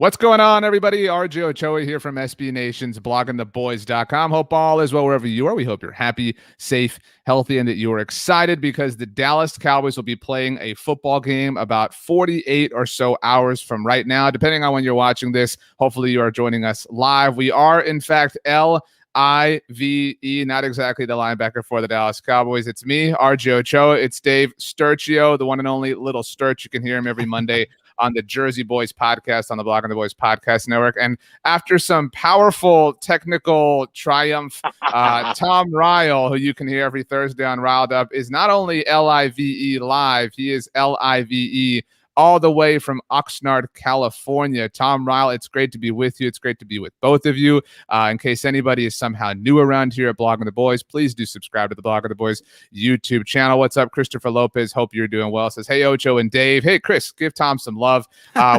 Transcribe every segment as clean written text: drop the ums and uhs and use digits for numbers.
What's going on, everybody? RJ Ochoa here from SB Nation's bloggingtheboys.com. Hope all is well wherever you are. We hope you're happy, safe, healthy, and that you are excited because the Dallas Cowboys will be playing a football game about 48 or so hours from right now. Depending on when you're watching this, hopefully you are joining us live. We are, in fact, Live, not exactly the linebacker for the Dallas Cowboys. It's me, RJ Ochoa. It's Dave Sturchio, the one and only Little Sturch. You can hear him every Monday on the Jersey Boys podcast on the Blogging the Boys podcast network. And after some powerful technical triumph, Tom Ryle, who you can hear every Thursday on Riled Up, is not only Live live, he is Live all the way from Oxnard, California. Tom Ryle, it's great to be with you. It's great to be with both of you. In case anybody is somehow new around here at Blogging the Boys, please do subscribe to the Blogging the Boys YouTube channel. What's up, Christopher Lopez? Hope you're doing well. Says, hey, Ocho and Dave. Hey, Chris, give Tom some love.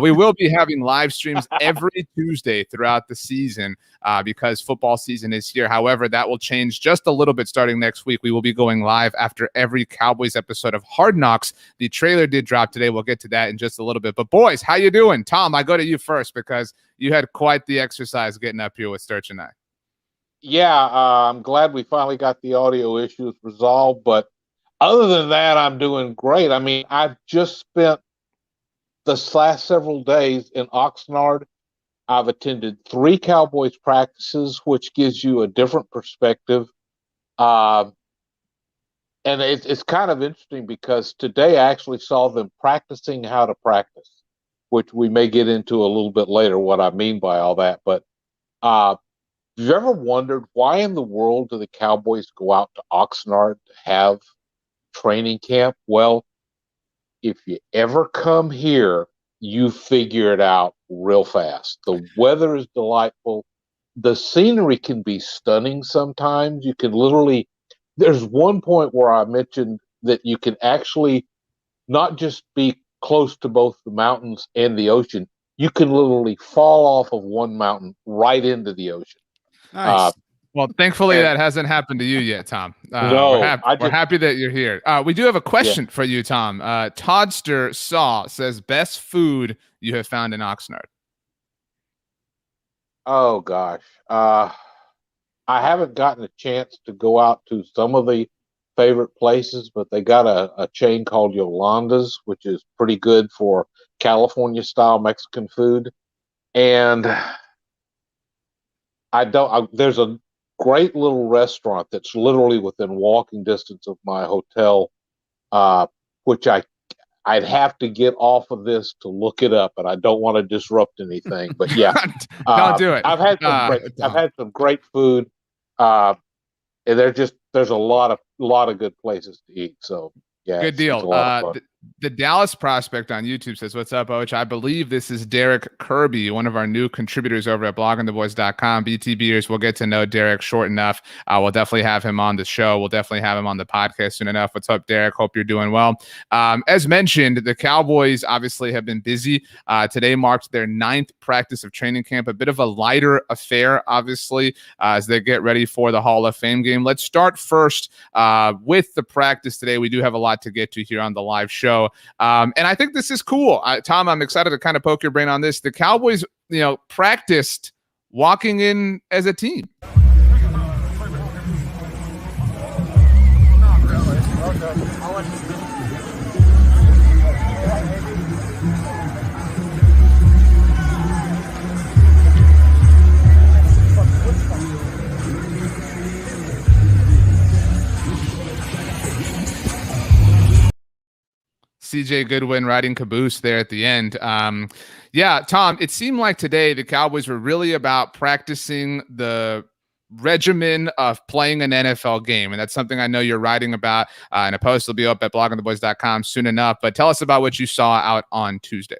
We will be having live streams every Tuesday throughout the season because football season is here. However, that will change just a little bit starting next week. We will be going live after every Cowboys episode of Hard Knocks. The trailer did drop today. We'll get to that in just a little bit. But boys, how you doing? Tom, I go to you first because you had quite the exercise getting up here with Sturch and I. Yeah, I'm glad we finally got the audio issues resolved. But other than that, I'm doing great. I mean, I've just spent the last several days in Oxnard. I've attended 3 Cowboys practices, which gives you a different perspective. And it's kind of interesting because today I actually saw them practicing how to practice, which we may get into a little bit later, what I mean by all that. But have you ever wondered why in the world do the Cowboys go out to Oxnard to have training camp? Well, if you ever come here, you figure it out real fast. The weather is delightful. The scenery can be stunning sometimes. You can literally... There's one point where I mentioned that you can actually not just be close to both the mountains and the ocean. You can literally fall off of one mountain right into the ocean. Nice. Well, thankfully that hasn't happened to you yet, Tom. No, we're happy that you're here. We do have a question for you, Tom. Toddster Saw says, best food you have found in Oxnard. Oh, gosh. I haven't gotten a chance to go out to some of the favorite places, but they got a chain called Yolanda's, which is pretty good for California-style Mexican food. And there's a great little restaurant that's literally within walking distance of my hotel, which I'd have to get off of this to look it up, and I don't want to disrupt anything. But yeah, don't do it. I've had some great food. And there's a lot of good places to eat. So yeah, good deal. The Dallas Prospect on YouTube says, what's up, Oach? I believe this is Derek Kirby, one of our new contributors over at bloggingtheboys.com. BTBers, we'll get to know Derek short enough. We'll definitely have him on the show. We'll definitely have him on the podcast soon enough. What's up, Derek? Hope you're doing well. As mentioned, the Cowboys obviously have been busy. Today marked their 9th practice of training camp, a bit of a lighter affair, obviously, as they get ready for the Hall of Fame game. Let's start first with the practice today. We do have a lot to get to here on the live show. And I think this is cool. Tom, I'm excited to kind of poke your brain on this. The Cowboys, practiced walking in as a team. CJ Goodwin riding caboose there at the end. Yeah, Tom, it seemed like today the Cowboys were really about practicing the regimen of playing an NFL game. And that's something I know you're writing about in a post. Will be up at bloggingtheboys.com soon enough. But tell us about what you saw out on Tuesday.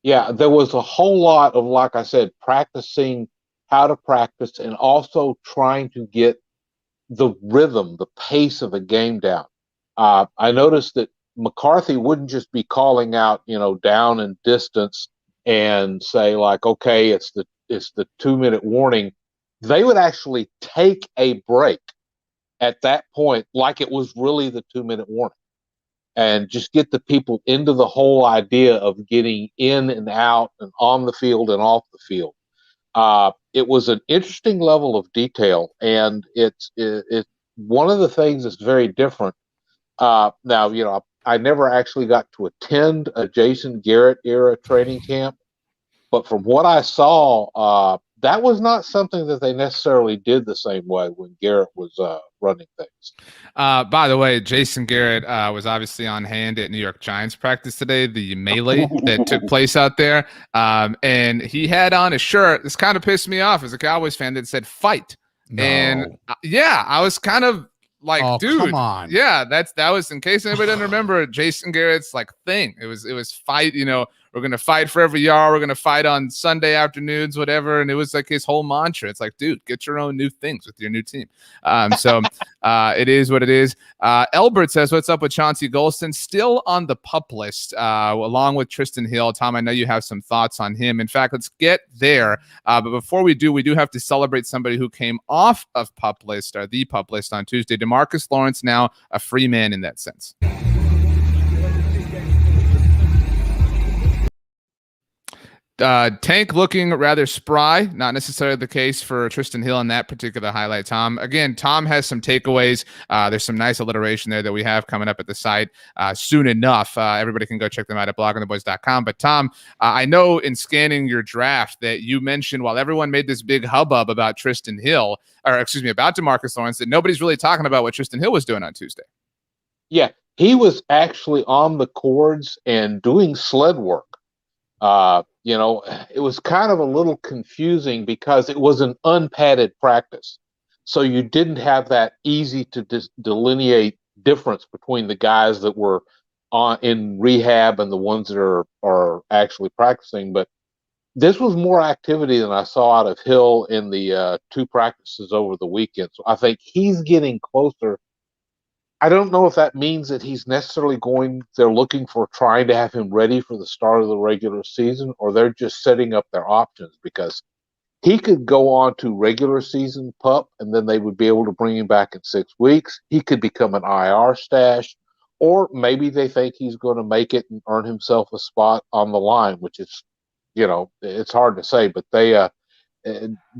Yeah, there was a whole lot of, like I said, practicing how to practice and also trying to get the rhythm, the pace of a game down. I noticed that McCarthy wouldn't just be calling out, down and distance and say like, okay, it's the 2-minute warning. They would actually take a break at that point, like it was really the 2-minute warning. and just get the people into the whole idea of getting in and out and on the field and off the field. It was an interesting level of detail, and it's one of the things that's very different. Now, I never actually got to attend a Jason Garrett era training camp, but from what I saw, that was not something that they necessarily did the same way when Garrett was running things. By the way, Jason Garrett was obviously on hand at New York Giants practice today, the melee that took place out there. And he had on a shirt. This kind of pissed me off as a Cowboys fan that said fight. No. And I was kind of like, dude, come on. Yeah, that was, in case anybody doesn't remember, Jason Garrett's like thing. It was fight, we're going to fight for every yard. We're going to fight on Sunday afternoons, whatever. And it was like his whole mantra. It's like, dude, get your own new things with your new team. So it is what it is. Elbert says, what's up with Chauncey Golston? Still on the PUP list, along with Tristan Hill. Tom, I know you have some thoughts on him. In fact, let's get there. But before we do have to celebrate somebody who came off of PUP list, or the PUP list on Tuesday. DeMarcus Lawrence, now a free man in that sense. Tank looking rather spry, not necessarily the case for Tristan Hill in that particular highlight, Tom. Again, Tom has some takeaways. There's some nice alliteration there that we have coming up at the site soon enough. Everybody can go check them out at bloggingtheboys.com. But Tom, I know in scanning your draft that you mentioned, while everyone made this big hubbub about Tristan Hill, about DeMarcus Lawrence, that nobody's really talking about what Tristan Hill was doing on Tuesday. Yeah, he was actually on the cords and doing sled work. It was kind of a little confusing because it was an unpadded practice. So you didn't have that easy to delineate difference between the guys that were in rehab and the ones that are actually practicing. But this was more activity than I saw out of Hill in the 2 practices over the weekend. So I think he's getting closer. I don't know if that means that he's necessarily they're looking for trying to have him ready for the start of the regular season, or they're just setting up their options, because he could go on to regular season PUP and then they would be able to bring him back in 6 weeks. He could become an IR stash, or maybe they think he's going to make it and earn himself a spot on the line, which is, it's hard to say, but they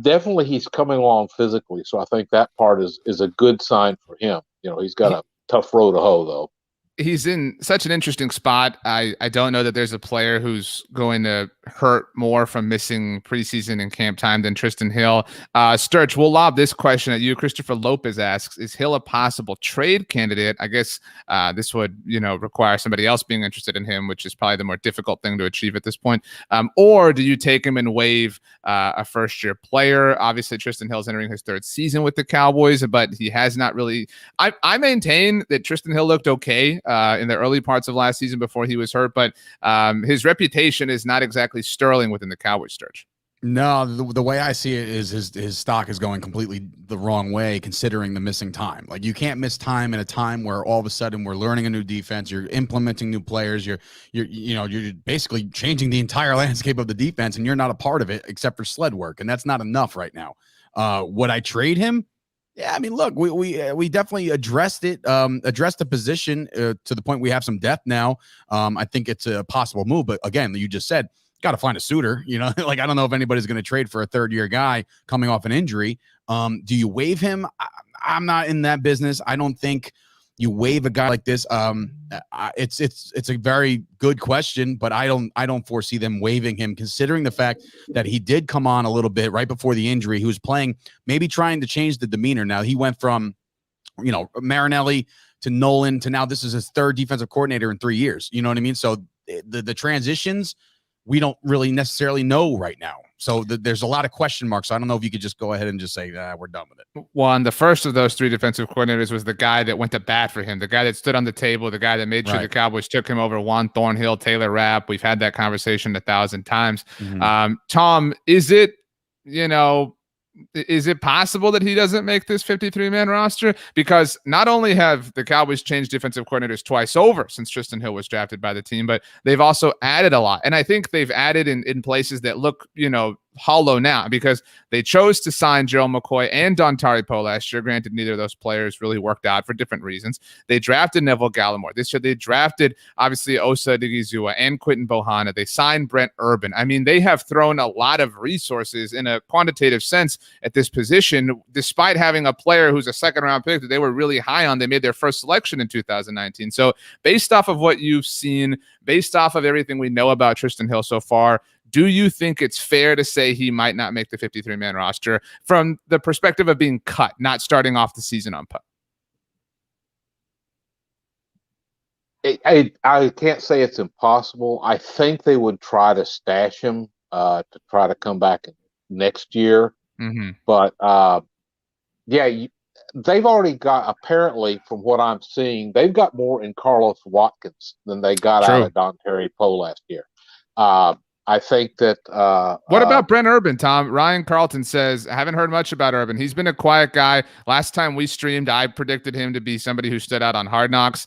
definitely he's coming along physically. So I think that part is a good sign for him. He's got a tough row to hoe, though. He's in such an interesting spot. I don't know that there's a player who's going to hurt more from missing preseason and camp time than Tristan Hill. Sturch, we'll lob this question at you. Christopher Lopez asks, is Hill a possible trade candidate? I guess this would, require somebody else being interested in him, which is probably the more difficult thing to achieve at this point. Or do you take him and waive a first-year player? Obviously, Tristan Hill's entering his 3rd season with the Cowboys, but he has not really. I maintain that Tristan Hill looked okay in the early parts of last season before he was hurt, but his reputation is not exactly sterling within the Cowboys, Sturch. No, the way I see it is his stock is going completely the wrong way, considering the missing time. Like, you can't miss time in a time where all of a sudden we're learning a new defense, you're implementing new players, you're basically changing the entire landscape of the defense, and you're not a part of it except for sled work, and that's not enough right now. Would I trade him? Yeah, I mean, look, we definitely addressed the position to the point we have some depth now. I think it's a possible move, but again, you just said, got to find a suitor. Like, I don't know if anybody's going to trade for a 3rd-year guy coming off an injury. Do you waive him? I'm not in that business. I don't think you waive a guy like this. It's a very good question, but I don't foresee them waiving him, considering the fact that he did come on a little bit right before the injury. He was playing, maybe trying to change the demeanor. Now he went from, Marinelli to Nolan to now this is his 3rd defensive coordinator in 3 years. You know what I mean? So the transitions, we don't really necessarily know right now. So there's a lot of question marks. So I don't know if you could just go ahead and just say, we're done with it. Well, and the first of those 3 defensive coordinators was the guy that went to bat for him, the guy that stood on the table, the guy that made sure the Cowboys took him over Juan Thornhill, Taylor Rapp. We've had that conversation 1,000 times. Mm-hmm. Tom, is it possible that he doesn't make this 53-man roster? Because not only have the Cowboys changed defensive coordinators twice over since Tristan Hill was drafted by the team, but they've also added a lot. And I think they've added in places that look, hollow now because they chose to sign Joe McCoy and Dontari Poe last year. Granted, neither of those players really worked out for different reasons. They drafted Neville Gallimore. This year they drafted, obviously, Osa Odighizuwa and Quinton Bohanna. They signed Brent Urban. I mean, they have thrown a lot of resources in a quantitative sense at this position, despite having a player who's a second-round pick that they were really high on. They made their first selection in 2019. So based off of what you've seen, based off of everything we know about Tristan Hill so far, do you think it's fair to say he might not make the 53-man roster from the perspective of being cut, not starting off the season on pup? I can't say it's impossible. I think they would try to stash him to try to come back next year. Mm-hmm. But they've already got, apparently, from what I'm seeing, they've got more in Carlos Watkins than they got out of Dontari Poe last year. I think that. What about Brent Urban, Tom? Ryan Carlton says, I haven't heard much about Urban. He's been a quiet guy. Last time we streamed, I predicted him to be somebody who stood out on Hard Knocks.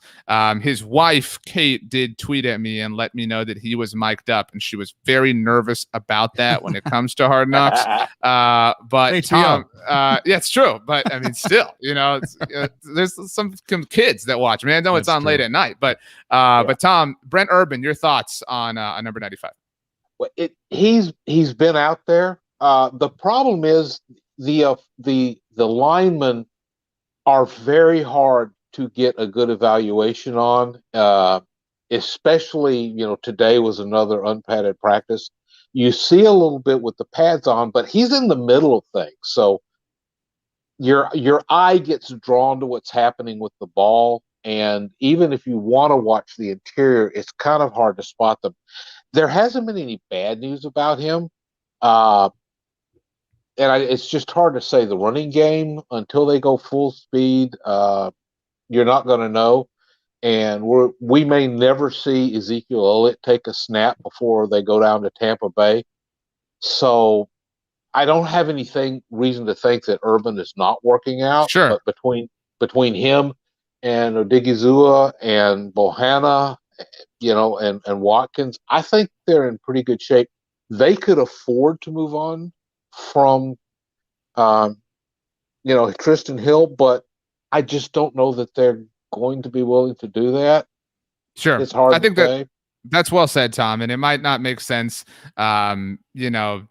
His wife, Kate, did tweet at me and let me know that he was mic'd up, and she was very nervous about that when it comes to Hard Knocks. But hey, Tom, yeah, it's true. But I mean, still, there's some kids that watch. I mean, I know it's on late at night, but Tom, Brent Urban, your thoughts on number 95? He's been out there. The problem is the linemen are very hard to get a good evaluation on. Especially, today was another unpadded practice. You see a little bit with the pads on, but he's in the middle of things. So your eye gets drawn to what's happening with the ball. And even if you want to watch the interior, it's kind of hard to spot them. There hasn't been any bad news about him. It's just hard to say. The running game, until they go full speed, you're not going to know. And we may never see Ezekiel Elliott take a snap before they go down to Tampa Bay. So I don't have reason to think that Urban is not working out. Sure. But between him and Odighizuwa and Bohanna, and Watkins, I think they're in pretty good shape. They could afford to move on from, Tristan Hill, but I just don't know that they're going to be willing to do that. Sure. It's hard I think to say. That's well said, Tom, and it might not make sense, to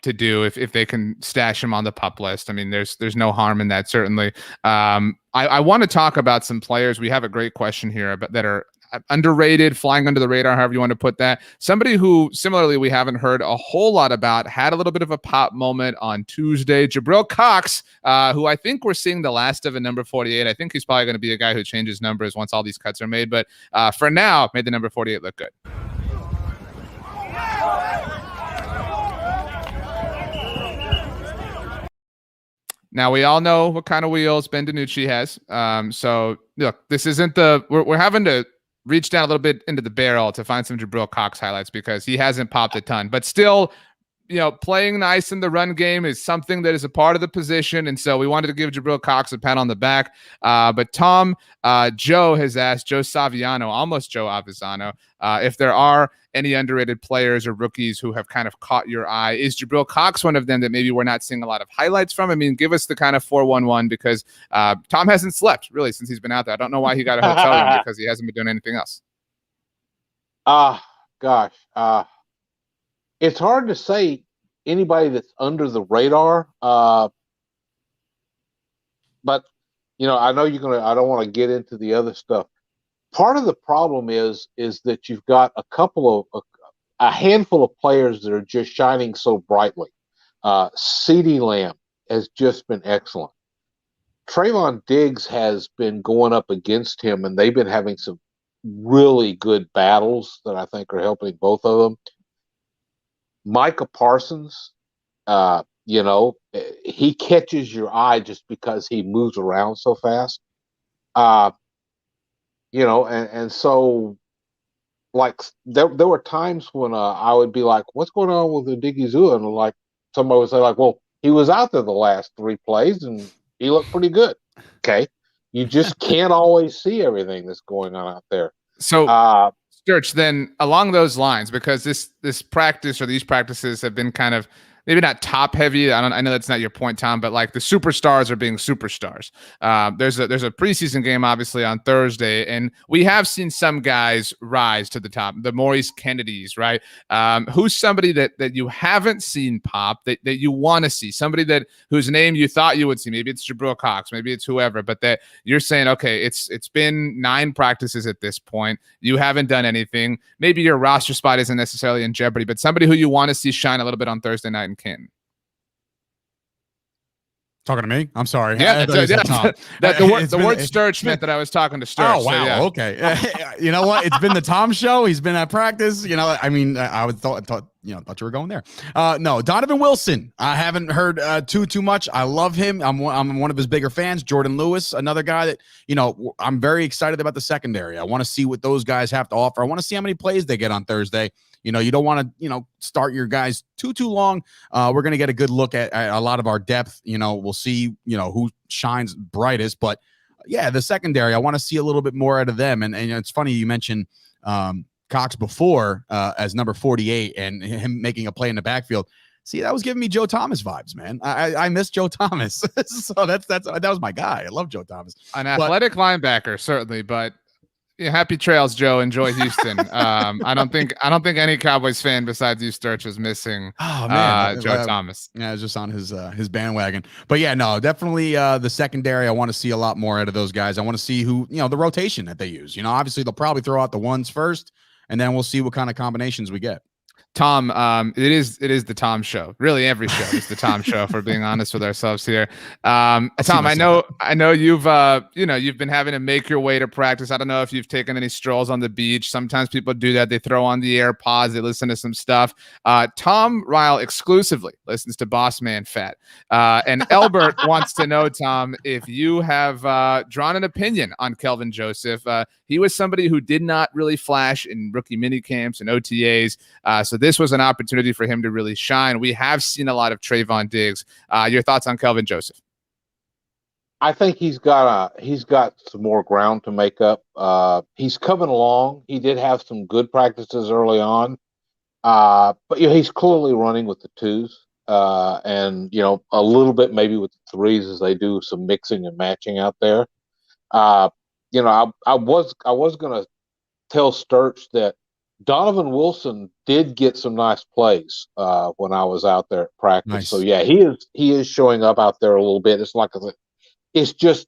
do if they can stash him on the pup list. I mean, there's no harm in that, certainly. I want to talk about some players. We have a great question here that are underrated, flying under the radar, however you want to put that. Somebody who, similarly, we haven't heard a whole lot about, had a little bit of a pop moment on Tuesday. Jabril Cox, who I think we're seeing the last of a number 48. I think he's probably going to be a guy who changes numbers once all these cuts are made. But for now, made the number 48 look good. Now, we all know what kind of wheels Ben DiNucci has. So, look, this isn't we're having to reach down a little bit into the barrel to find some Jabril Cox highlights because he hasn't popped a ton. But still, playing nice in the run game is something that is a part of the position. And so we wanted to give Jabril Cox a pat on the back. But Tom, Joe has asked, Joe Saviano, almost Joe Avisano, if there are any underrated players or rookies who have kind of caught your eye. Is Jabril Cox one of them that maybe we're not seeing a lot of highlights from? I mean, give us the kind of 4-1-1 because Tom hasn't slept really since he's been out there. I don't know why he got a hotel room because he hasn't been doing anything else. Gosh. It's hard to say anybody that's under the radar. But, I know I don't want to get into the other stuff. Part of the problem is that you've got a handful of players that are just shining so brightly. CeeDee Lamb has just been excellent. Trayvon Diggs has been going up against him, and they've been having some really good battles that I think are helping both of them. Micah Parsons, he catches your eye just because he moves around so fast. And so, like, there were times when I would be like, what's going on with the Odighizuwa? And like, somebody would say, like, well, he was out there the last 3 plays and he looked pretty good. Okay. You just can't always see everything that's going on out there. So, Sturch, then along those lines, because this practice or these practices have been kind of maybe not top heavy. I know that's not your point, Tom, but like the superstars are being superstars. There's a preseason game obviously on Thursday, and we have seen some guys rise to the top. The Maurice Kennedys, right? Who's somebody that you haven't seen pop that you want to see? Somebody whose name you thought you would see. Maybe it's Jabril Cox, maybe it's whoever, but that you're saying, okay, it's been 9 practices at this point. You haven't done anything. Maybe your roster spot isn't necessarily in jeopardy, but somebody who you want to see shine a little bit on Thursday night in Canton. Talking to me? I'm sorry. Yeah, the word Sturch meant that I was talking to Sturch. Oh, wow. So, yeah. Okay. You know what? It's been the Tom show. He's been at practice. You know, I mean, I thought you were going there. No, Donovan Wilson. I haven't heard too much. I love him. I'm one of his bigger fans. Jordan Lewis, another guy that, you know, I'm very excited about the secondary. I want to see what those guys have to offer. I want to see how many plays they get on Thursday. You know, you don't want to, start your guys too long. We're going to get a good look at a lot of our depth. You know, we'll see, who shines brightest. But, yeah, the secondary, I want to see a little bit more out of them. And it's funny you mentioned Cox before as number 48 and him making a play in the backfield. See, that was giving me Joe Thomas vibes, man. I miss Joe Thomas. So that was my guy. I love Joe Thomas. An athletic linebacker, certainly, but happy trails, Joe. Enjoy Houston. I don't think any Cowboys fan besides you, Sturch, is missing Joe Thomas. Yeah, I was just on his bandwagon. But yeah, no, definitely the secondary. I want to see a lot more out of those guys. I want to see who, the rotation that they use. Obviously they'll probably throw out the ones first, and then we'll see what kind of combinations we get. Tom, it is the Tom show. Really, every show is the Tom show. If we're being honest with ourselves here. Tom, I know you've been having to make your way to practice. I don't know if you've taken any strolls on the beach. Sometimes people do that. They throw on the AirPods. They listen to some stuff. Tom Ryle exclusively listens to Boss Man Fat. And Elbert wants to know, Tom, if you have drawn an opinion on Kelvin Joseph. He was somebody who did not really flash in rookie mini camps and OTAs. So this was an opportunity for him to really shine. We have seen a lot of Trayvon Diggs. Your thoughts on Kelvin Joseph? I think he's got some more ground to make up. He's coming along. He did have some good practices early on, but he's clearly running with the 2s, and a little bit maybe with the 3s as they do some mixing and matching out there. I was going to tell Sturch that Donovan Wilson did get some nice plays when I was out there at practice. Nice. So yeah, he is showing up out there a little bit. It's just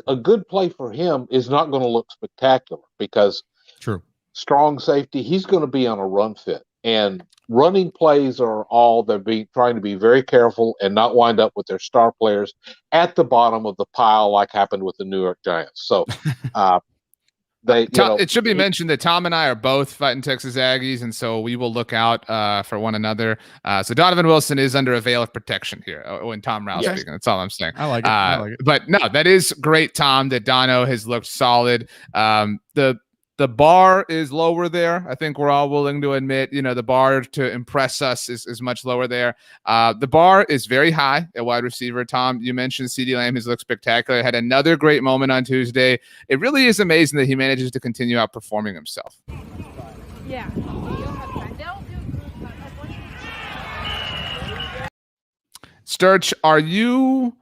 a good play for him is not going to look spectacular because true strong safety, he's going to be on a run fit, and running plays are all they're trying to be very careful and not wind up with their star players at the bottom of the pile like happened with the New York Giants. So it should be mentioned that Tom and I are both fighting Texas Aggies, and so we will look out for one another. So Donovan Wilson is under a veil of protection here when Tom Ryle speaking. That's all I'm saying. I like it. But no, that is great, Tom, that Dono has looked solid. The bar is lower there. I think we're all willing to admit, the bar to impress us is much lower there. The bar is very high at wide receiver. Tom, you mentioned CeeDee Lamb has looked spectacular. Had another great moment on Tuesday. It really is amazing that he manages to continue outperforming himself. Yeah. Sturch, are you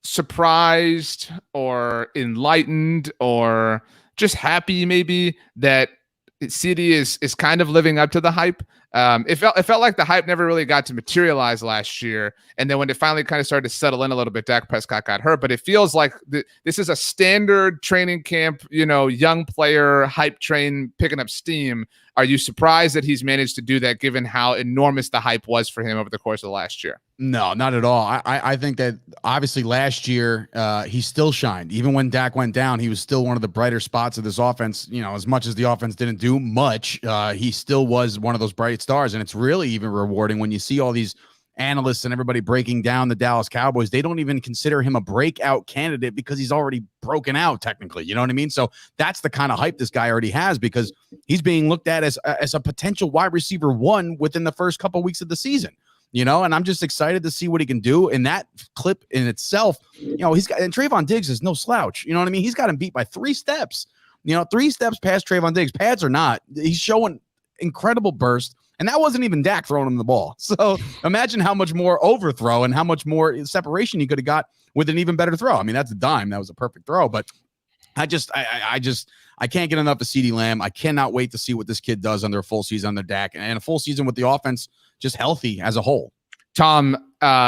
surprised or enlightened or just happy maybe that CeeDee is kind of living up to the hype? It felt like the hype never really got to materialize last year, and then when it finally kind of started to settle in a little bit, Dak Prescott got hurt. But it feels like this is a standard training camp, young player hype train picking up steam. Are you surprised that he's managed to do that, given how enormous the hype was for him over the course of the last year? No, not at all. I think that obviously last year he still shined. Even when Dak went down, he was still one of the brighter spots of this offense. As much as the offense didn't do much, he still was one of those bright stars. And it's really even rewarding when you see all these analysts and everybody breaking down the Dallas Cowboys. They don't even consider him a breakout candidate because he's already broken out technically. You know what I mean? So that's the kind of hype this guy already has, because he's being looked at as a potential wide receiver 1 within the first couple of weeks of the season. And I'm just excited to see what he can do. In that clip in itself, and Trayvon Diggs is no slouch. You know what I mean? He's got him beat by 3 steps. 3 steps past Trayvon Diggs. Pads or not, he's showing incredible burst, And that wasn't even Dak throwing him the ball. So imagine how much more overthrow and how much more separation he could have got with an even better throw. I mean, that's a dime. That was a perfect throw. But I can't get enough of CeeDee Lamb. I cannot wait to see what this kid does under a full season under Dak and a full season with the offense just healthy as a whole. Tom,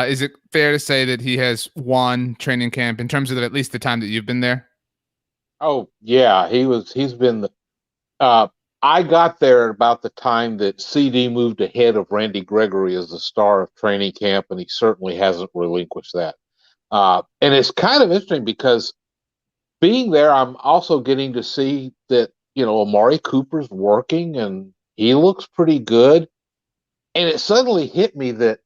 is it fair to say that he has won training camp in terms of at least the time that you've been there? Oh yeah, he's been I got there at about the time that CD moved ahead of Randy Gregory as the star of training camp, and he certainly hasn't relinquished that. And it's kind of interesting because being there, I'm also getting to see that, Amari Cooper's working and he looks pretty good. And it suddenly hit me that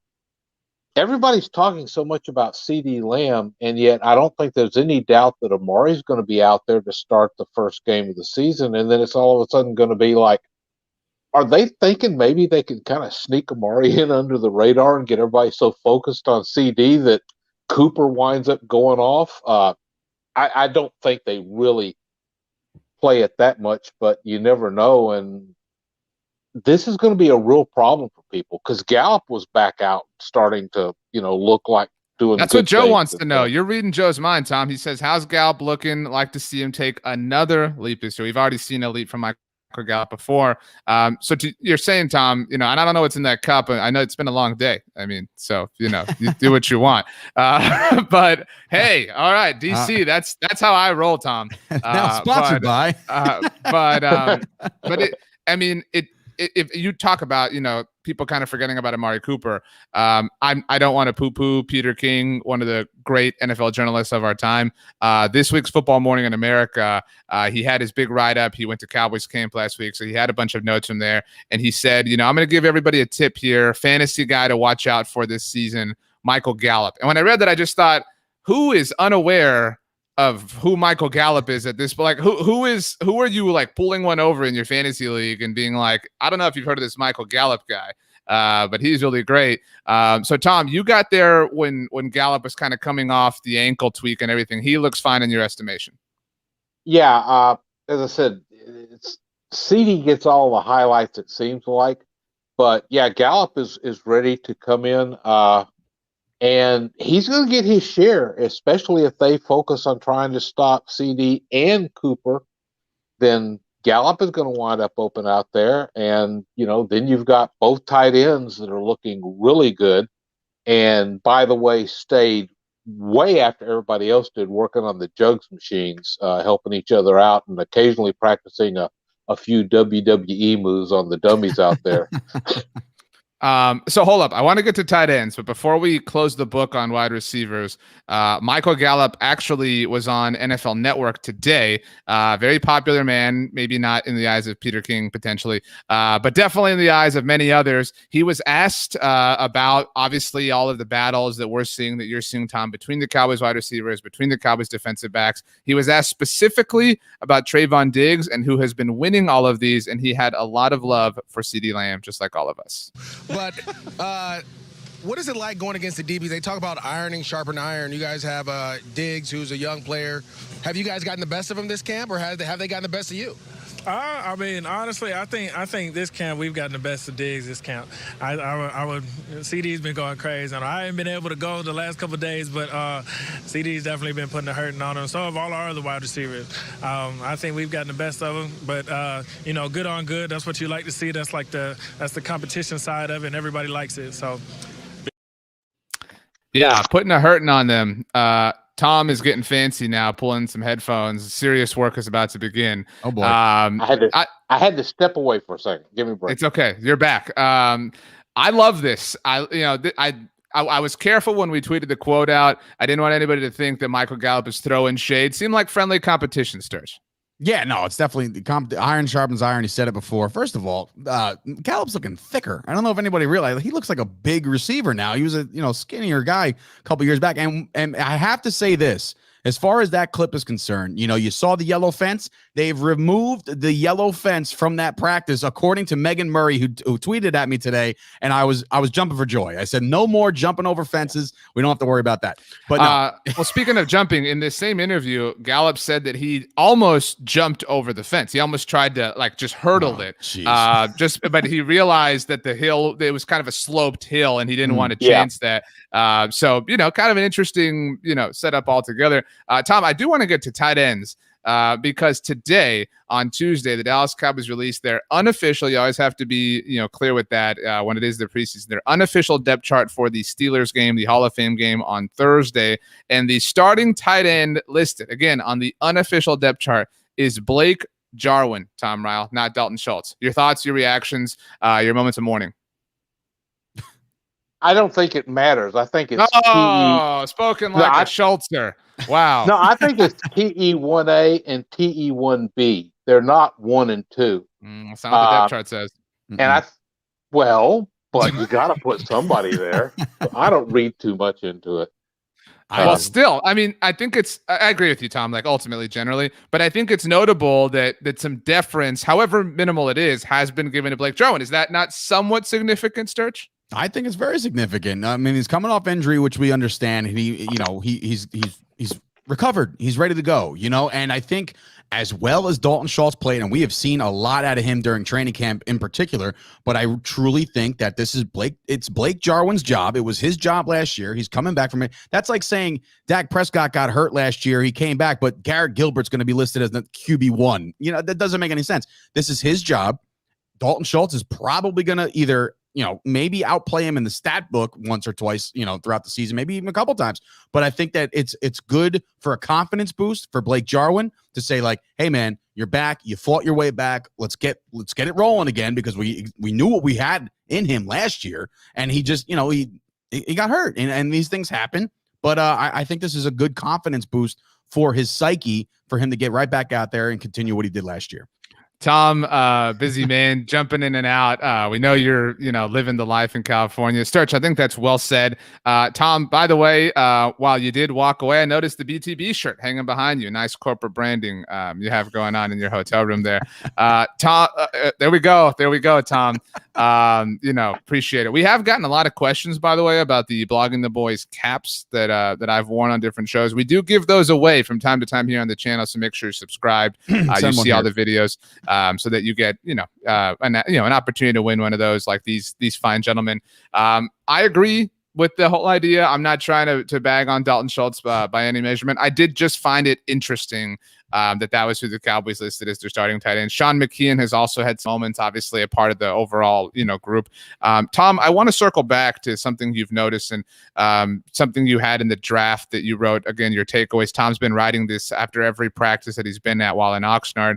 everybody's talking so much about CeeDee Lamb, and yet I don't think there's any doubt that Amari's going to be out there to start the first game of the season. And then it's all of a sudden going to be like, are they thinking maybe they can kind of sneak Amari in under the radar and get everybody so focused on CD that Cooper winds up going off? I don't think they really play it that much, but you never know. And this is going to be a real problem for people because Gallup was back out starting to, look like doing. That's what Joe wants to know. You're reading Joe's mind, Tom. He says, how's Gallup looking? Like to see him take another leap this year. We've already seen a leap from Michael Gallup before. You're saying, Tom, and I don't know what's in that cup. I know it's been a long day. I mean, so, you do what you want. But hey, all right, DC, that's how I roll, Tom. Now sponsored by. If you talk about, people kind of forgetting about Amari Cooper, I don't want to poo-poo Peter King, one of the great NFL journalists of our time. This week's Football Morning in America, he had his big write-up. He went to Cowboys camp last week, so he had a bunch of notes from there. And he said, I'm going to give everybody a tip here, fantasy guy to watch out for this season, Michael Gallup. And when I read that, I just thought, who is unaware of who Michael Gallup is at this point? Like, who are you like pulling one over in your fantasy league and being like, I don't know if you've heard of this Michael Gallup guy, but he's really great. So Tom, you got there when Gallup was kind of coming off the ankle tweak and everything. He looks fine in your estimation. Yeah. As I said, CD gets all the highlights, it seems like, but yeah, Gallup is ready to come in. And he's going to get his share, especially if they focus on trying to stop CD and Cooper. Then Gallup is going to wind up open out there. And, then you've got both tight ends that are looking really good. And by the way, stayed way after everybody else did, working on the jugs machines, helping each other out and occasionally practicing a few WWE moves on the dummies out there. So hold up. I want to get to tight ends, but before we close the book on wide receivers, Michael Gallup actually was on NFL Network today. Very popular man, maybe not in the eyes of Peter King potentially, but definitely in the eyes of many others. He was asked about obviously all of the battles that we're seeing, that you're seeing, Tom, between the Cowboys wide receivers, between the Cowboys defensive backs. He was asked specifically about Trayvon Diggs and who has been winning all of these, and he had a lot of love for CeeDee Lamb, just like all of us. But what is it like going against the DBs? They talk about ironing, sharpen iron. You guys have Diggs, who's a young player. Have you guys gotten the best of him this camp, or have they gotten the best of you? Honestly, I think this camp we've gotten the best of Diggs this camp. CD's been going crazy. I haven't been able to go the last couple of days, but CD's definitely been putting the hurting on him. So have all our other wide receivers. I think we've gotten the best of them, but good on good. That's what you like to see. That's the competition side of it, and everybody likes it. So. Yeah, putting a hurting on them. Tom is getting fancy now, pulling some headphones. Serious work is about to begin. Oh boy! I had to step away for a second. Give me a break. It's okay. You're back. I love this. I was careful when we tweeted the quote out. I didn't want anybody to think that Michael Gallup is throwing shade. Seemed like friendly competition, Sturge. Yeah, no, it's definitely iron sharpens iron. He said it before. First of all, Gallup's looking thicker. I don't know if anybody realized he looks like a big receiver now. He was a skinnier guy a couple years back, and I have to say this, as far as that clip is concerned, you saw the yellow fence. They've removed the yellow fence from that practice, according to Megan Murray, who tweeted at me today, and I was jumping for joy. I said, no more jumping over fences. We don't have to worry about that. But no. Well, speaking of jumping, in this same interview, Gallup said that he almost jumped over the fence. He almost tried to just hurdle it. But he realized that the hill, it was kind of a sloped hill, and he didn't want to chance that. So kind of an interesting setup altogether. Tom, I do want to get to tight ends. Because today, on Tuesday, the Dallas Cowboys released their unofficial, you always have to be clear with that when it is the preseason, their unofficial depth chart for the Steelers game, the Hall of Fame game on Thursday. And the starting tight end listed, again, on the unofficial depth chart is Blake Jarwin, Tom Ryle, not Dalton Schultz. Your thoughts, your reactions, your moments of mourning. I don't think it matters. I think it's spoken like a Schultzer. Wow. No, I think it's TE1A and TE1B. They're not 1 and 2. That's not what the depth chart says. And but you got to put somebody there. I don't read too much into it. Well, still, I mean, I think I agree with you, Tom, ultimately, generally, but I think it's notable that some deference, however minimal it is, has been given to Blake Jarwin. Is that not somewhat significant, Sturch? I think it's very significant. I mean, he's coming off injury, which we understand. He's recovered. He's ready to go, and I think as well as Dalton Schultz played, and we have seen a lot out of him during training camp in particular, but I truly think that this is it's Blake Jarwin's job. It was his job last year. He's coming back from it. That's like saying Dak Prescott got hurt last year. He came back, but Garrett Gilbert's going to be listed as the QB1. That doesn't make any sense. This is his job. Dalton Schultz is probably going to either maybe outplay him in the stat book once or twice, throughout the season, maybe even a couple times. But I think that it's good for a confidence boost for Blake Jarwin to say hey man, you're back. You fought your way back. Let's get it rolling again, because we knew what we had in him last year, and he just, he got hurt, and these things happen. But I think this is a good confidence boost for his psyche, for him to get right back out there and continue what he did last year. Tom, busy man, jumping in and out. We know you're, living the life in California. Sturch, I think that's well said. Tom, by the way, while you did walk away, I noticed the BTB shirt hanging behind you. Nice corporate branding you have going on in your hotel room there. Tom, there we go, Tom. Appreciate it. We have gotten a lot of questions, by the way, about the Blogging the Boys caps that I've worn on different shows. We do give those away from time to time here on the channel, so make sure you're subscribed. You see all the videos. So that you get, an opportunity to win one of those, like these fine gentlemen. I agree with the whole idea. I'm not trying to bag on Dalton Schultz by any measurement. I did just find it interesting that was who the Cowboys listed as their starting tight end. Sean McKeon has also had some moments, obviously a part of the overall, group. Tom, I want to circle back to something you've noticed and something you had in the draft that you wrote. Again, your takeaways. Tom's been writing this after every practice that he's been at while in Oxnard.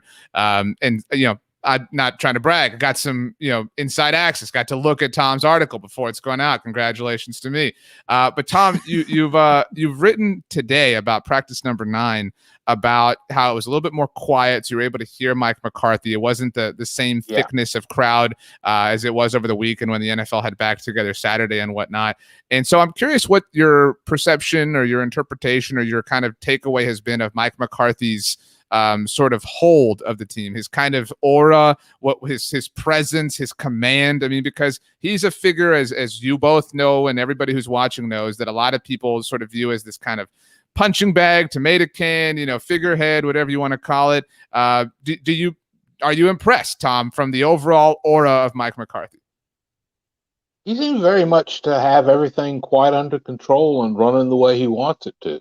I'm not trying to brag. I got some, inside access. Got to look at Tom's article before it's gone out. Congratulations to me. But Tom, you've written today about practice number 9, about how it was a little bit more quiet, so you were able to hear Mike McCarthy. It wasn't the same thickness of crowd as it was over the weekend when the NFL had back together Saturday and whatnot. And so I'm curious what your perception or your interpretation or your kind of takeaway has been of Mike McCarthy's sort of hold of the team, his kind of aura, what his presence, his command. I mean, because he's a figure, as you both know, and everybody who's watching knows, that a lot of people sort of view as this kind of punching bag, tomato can, figurehead, whatever you want to call it. Are you impressed, Tom, from the overall aura of Mike McCarthy? He seems very much to have everything quite under control and running the way he wants it to.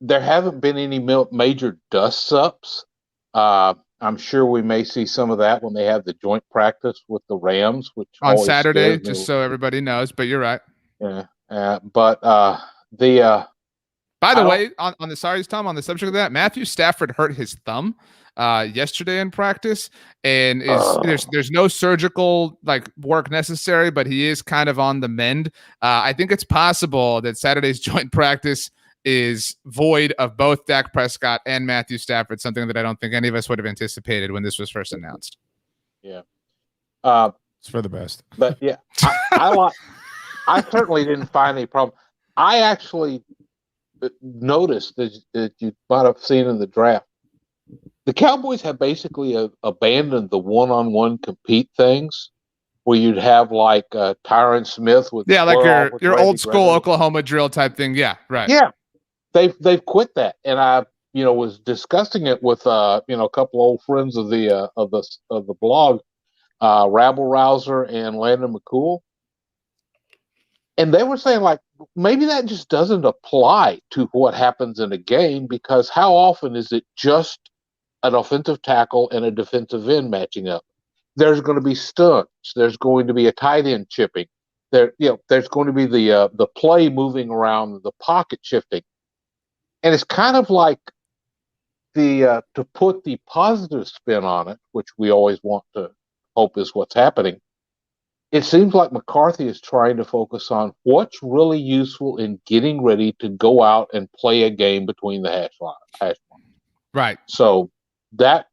There haven't been any major dust-ups. I'm sure we may see some of that when they have the joint practice with the Rams, which on Saturday, just so everybody knows. But you're right. Yeah. By the way, on the subject of that, Matthew Stafford hurt his thumb yesterday in practice, and there's no surgical work necessary, but he is kind of on the mend. I think it's possible that Saturday's joint practice is void of both Dak Prescott and Matthew Stafford, something that I don't think any of us would have anticipated when this was first announced. Yeah. It's for the best. But yeah, I certainly didn't find any problem. I actually noticed that you might have seen in the draft, the Cowboys have basically abandoned the one-on-one compete things, where you'd have like Tyron Smith with like your Randy old school Gregory. Oklahoma drill type thing. Yeah, right. Yeah, they've quit that, and I was discussing it with a couple old friends of the blog, Rabble Rouser and Landon McCool, and they were saying like maybe that just doesn't apply to what happens in a game, because how often is it just an offensive tackle and a defensive end matching up? There's going to be stunts. There's going to be a tight end chipping. There's going to be the play moving around, the pocket shifting, and it's kind of like to put the positive spin on it, which we always want to hope is what's happening. It seems like McCarthy is trying to focus on what's really useful in getting ready to go out and play a game between the hash lines. Right. So that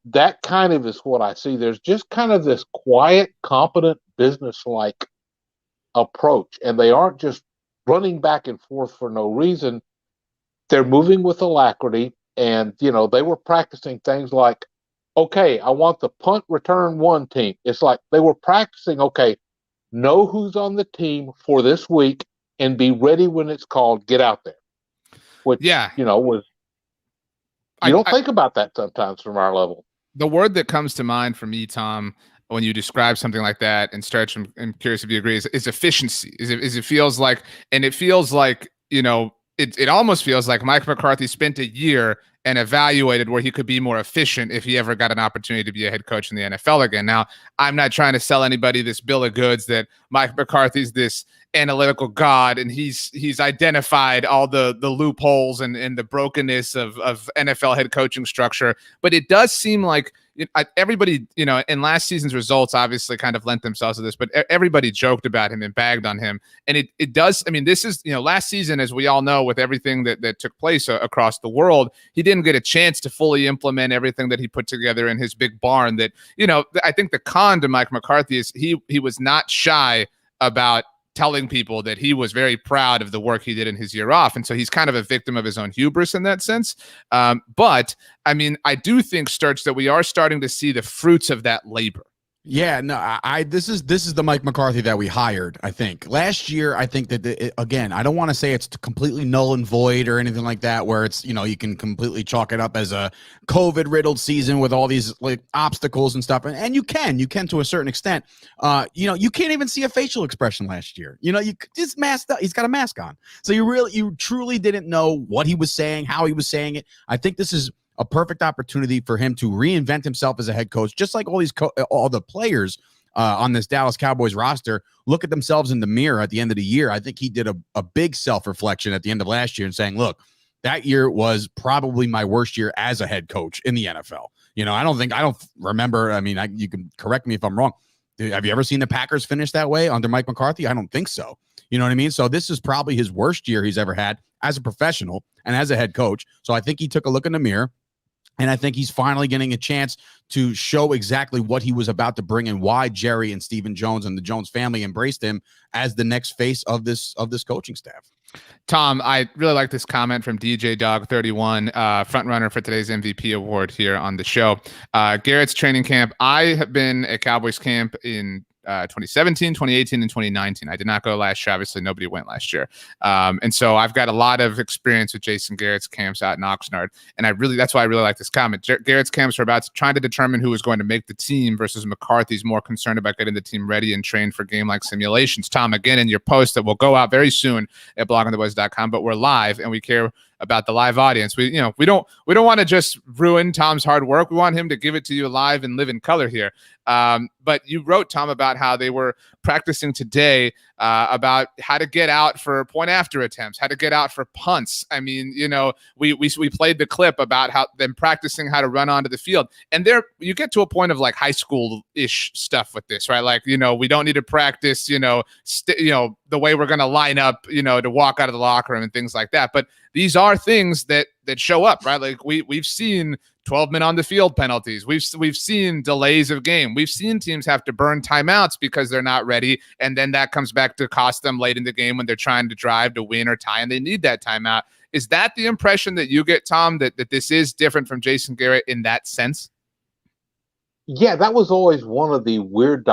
kind of is what I see. There's just kind of this quiet, competent, business-like approach, and they aren't just running back and forth for no reason. They're moving with alacrity, and they were practicing things like, okay, I want the punt return one team. It's like they were practicing, okay, know who's on the team for this week and be ready when it's called, get out there. Which, was, you don't think about that sometimes from our level. The word that comes to mind for me, Tom, when you describe something like that, and Stretch, I'm curious if you agree, is efficiency. It feels like, it almost feels like Mike McCarthy spent a year and evaluated where he could be more efficient if he ever got an opportunity to be a head coach in the NFL again. Now, I'm not trying to sell anybody this bill of goods that Mike McCarthy's this analytical god and he's identified all the loopholes and the brokenness of NFL head coaching structure. But it does seem like everybody, and last season's results obviously kind of lent themselves to this, but everybody joked about him and bagged on him. And it does, this is, last season, as we all know, with everything that took place across the world, he didn't get a chance to fully implement everything that he put together in his big barn that, I think the con to Mike McCarthy is he was not shy about telling people that he was very proud of the work he did in his year off. And so he's kind of a victim of his own hubris in that sense. But I do think, Sturch, that we are starting to see the fruits of that labor. Yeah, no, this is the Mike McCarthy that we hired. I think last year, I think that again, I don't want to say it's completely null and void or anything like that, where it's you can completely chalk it up as a COVID riddled season with all these like obstacles and stuff, and you can to a certain extent. You can't even see a facial expression last year. You just masked up. He's got a mask on, so you truly didn't know what he was saying, how he was saying it. I think this is a perfect opportunity for him to reinvent himself as a head coach, just like all the players on this Dallas Cowboys roster look at themselves in the mirror at the end of the year. I think he did a big self-reflection at the end of last year and saying, look, that year was probably my worst year as a head coach in the NFL. I don't remember. You can correct me if I'm wrong. Have you ever seen the Packers finish that way under Mike McCarthy? I don't think so. You know what I mean? So this is probably his worst year he's ever had as a professional and as a head coach. So I think he took a look in the mirror. And I think he's finally getting a chance to show exactly what he was about to bring and why Jerry and Stephen Jones and the Jones family embraced him as the next face of this coaching staff. Tom, I really like this comment from DJ Dog 31, front runner for today's MVP award here on the show. Garrett's training camp. I have been at Cowboys camp in 2017, 2018, and 2019. I did not go last year. Obviously, nobody went last year. And so I've got a lot of experience with Jason Garrett's camps out in Oxnard. And that's why I really like this comment. Garrett's camps are about trying to determine who is going to make the team versus McCarthy's more concerned about getting the team ready and trained for game-like simulations. Tom, again, in your post that will go out very soon at bloggingtheboys.com, but we're live and we care about the live audience. We don't want to just ruin Tom's hard work. We want him to give it to you live and live in color here. But you wrote, Tom, about how they were practicing today about how to get out for point after attempts, how to get out for punts. We played the clip about how them practicing how to run onto the field. And you get to a point of like high school-ish stuff with this, right? Like, we don't need to practice, the way we're going to line up, to walk out of the locker room and things like that. But these are things that show up, right? Like we've seen 12 men on the field penalties. We've seen delays of game. We've seen teams have to burn timeouts because they're not ready. And then that comes back to cost them late in the game when they're trying to drive to win or tie, and they need that timeout. Is that the impression that you get, Tom, that this is different from Jason Garrett in that sense? Yeah, that was always one of the weird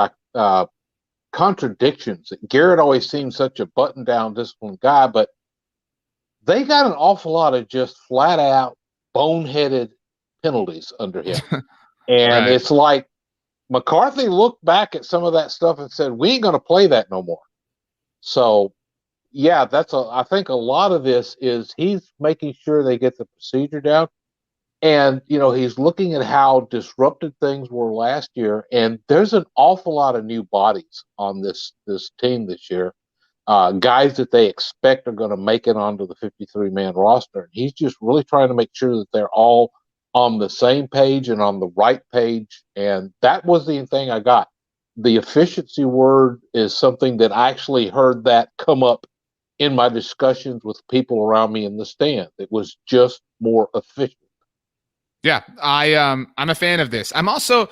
contradictions. Garrett always seemed such a button-down, disciplined guy, but they got an awful lot of just flat-out, boneheaded penalties under him. And Right. It's like McCarthy looked back at some of that stuff and said, we ain't going to play that no more. So, yeah, I think a lot of this is he's making sure they get the procedure down. And, he's looking at how disrupted things were last year. And there's an awful lot of new bodies on this team this year. Guys that they expect are going to make it onto the 53-man roster. And he's just really trying to make sure that they're all on the same page and on the right page. And that was the thing I got. The efficiency word is something that I actually heard that come up in my discussions with people around me in the stand. It was just more efficient. Yeah, I'm a fan of this. I'm also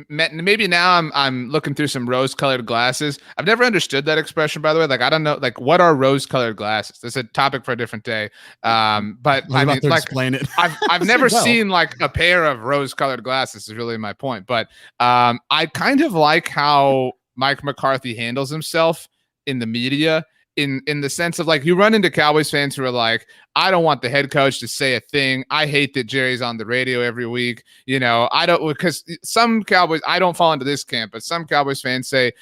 maybe now I'm looking through some rose-colored glasses. I've never understood that expression, by the way. Like, I don't know, like, what are rose-colored glasses? That's a topic for a different day. But I mean, like, explain it. I've never seen like a pair of rose-colored glasses. Is really my point. But I kind of like how Mike McCarthy handles himself in the media. In the sense of, like, you run into Cowboys fans who are like, I don't want the head coach to say a thing. I hate that Jerry's on the radio every week. I don't, because some Cowboys, I don't fall into this camp, but some Cowboys fans say,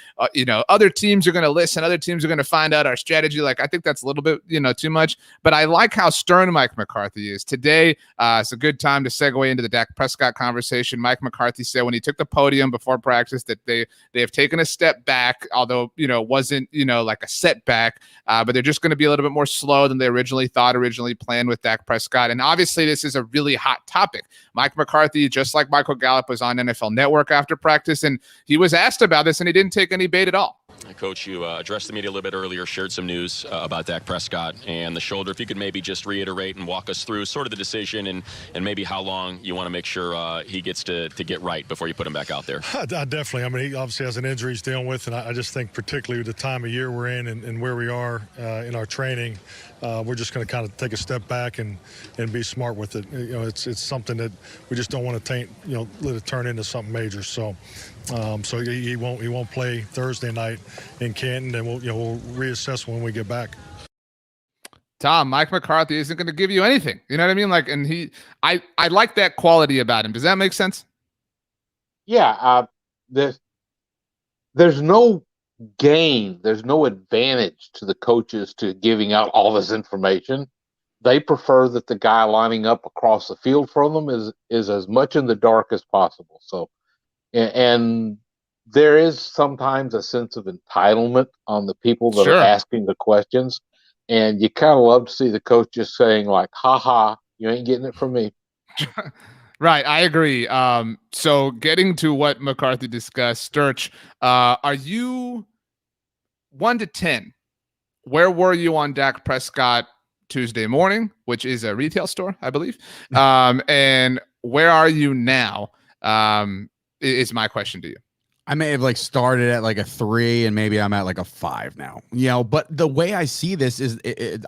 other teams are going to listen. Other teams are going to find out our strategy. Like, I think that's a little bit, too much. But I like how stern Mike McCarthy is. Today, it's a good time to segue into the Dak Prescott conversation. Mike McCarthy said when he took the podium before practice that they have taken a step back, although, it wasn't, like a setback, but they're just going to be a little bit more slow than they originally planned with Dak Prescott. And obviously this is a really hot topic. Mike McCarthy, just like Michael Gallup, was on NFL Network after practice, and he was asked about this, and he didn't take any bait at all. Coach, you addressed the media a little bit earlier, shared some news about Dak Prescott and the shoulder. If you could maybe just reiterate and walk us through sort of the decision and maybe how long you want to make sure he gets to get right before you put him back out there. Definitely. I mean, he obviously has an injury he's dealing with, and I just think particularly with the time of year we're in and where we are in our training, we're just going to kind of take a step back and be smart with it. It's something that we just don't want to let it turn into something major. So he won't play Thursday night in Canton, and we'll reassess when we get back. Tom, Mike McCarthy isn't going to give you anything. You know what I mean? Like, and I like that quality about him. Does that make sense? Yeah. There's no gain. There's no advantage to the coaches to giving out all this information. They prefer that the guy lining up across the field from them is as much in the dark as possible. So, and there is sometimes a sense of entitlement on the people that are asking the questions. And you kind of love to see the coach just saying, like, ha ha, you ain't getting it from me. Right, I agree. So getting to what McCarthy discussed, Sturch, are you 1 to 10? Where were you on Dak Prescott Tuesday morning, which is a retail store, I believe? And where are you now? Is my question to you. I may have started at a 3 and maybe I'm at a 5 now, but the way I see this is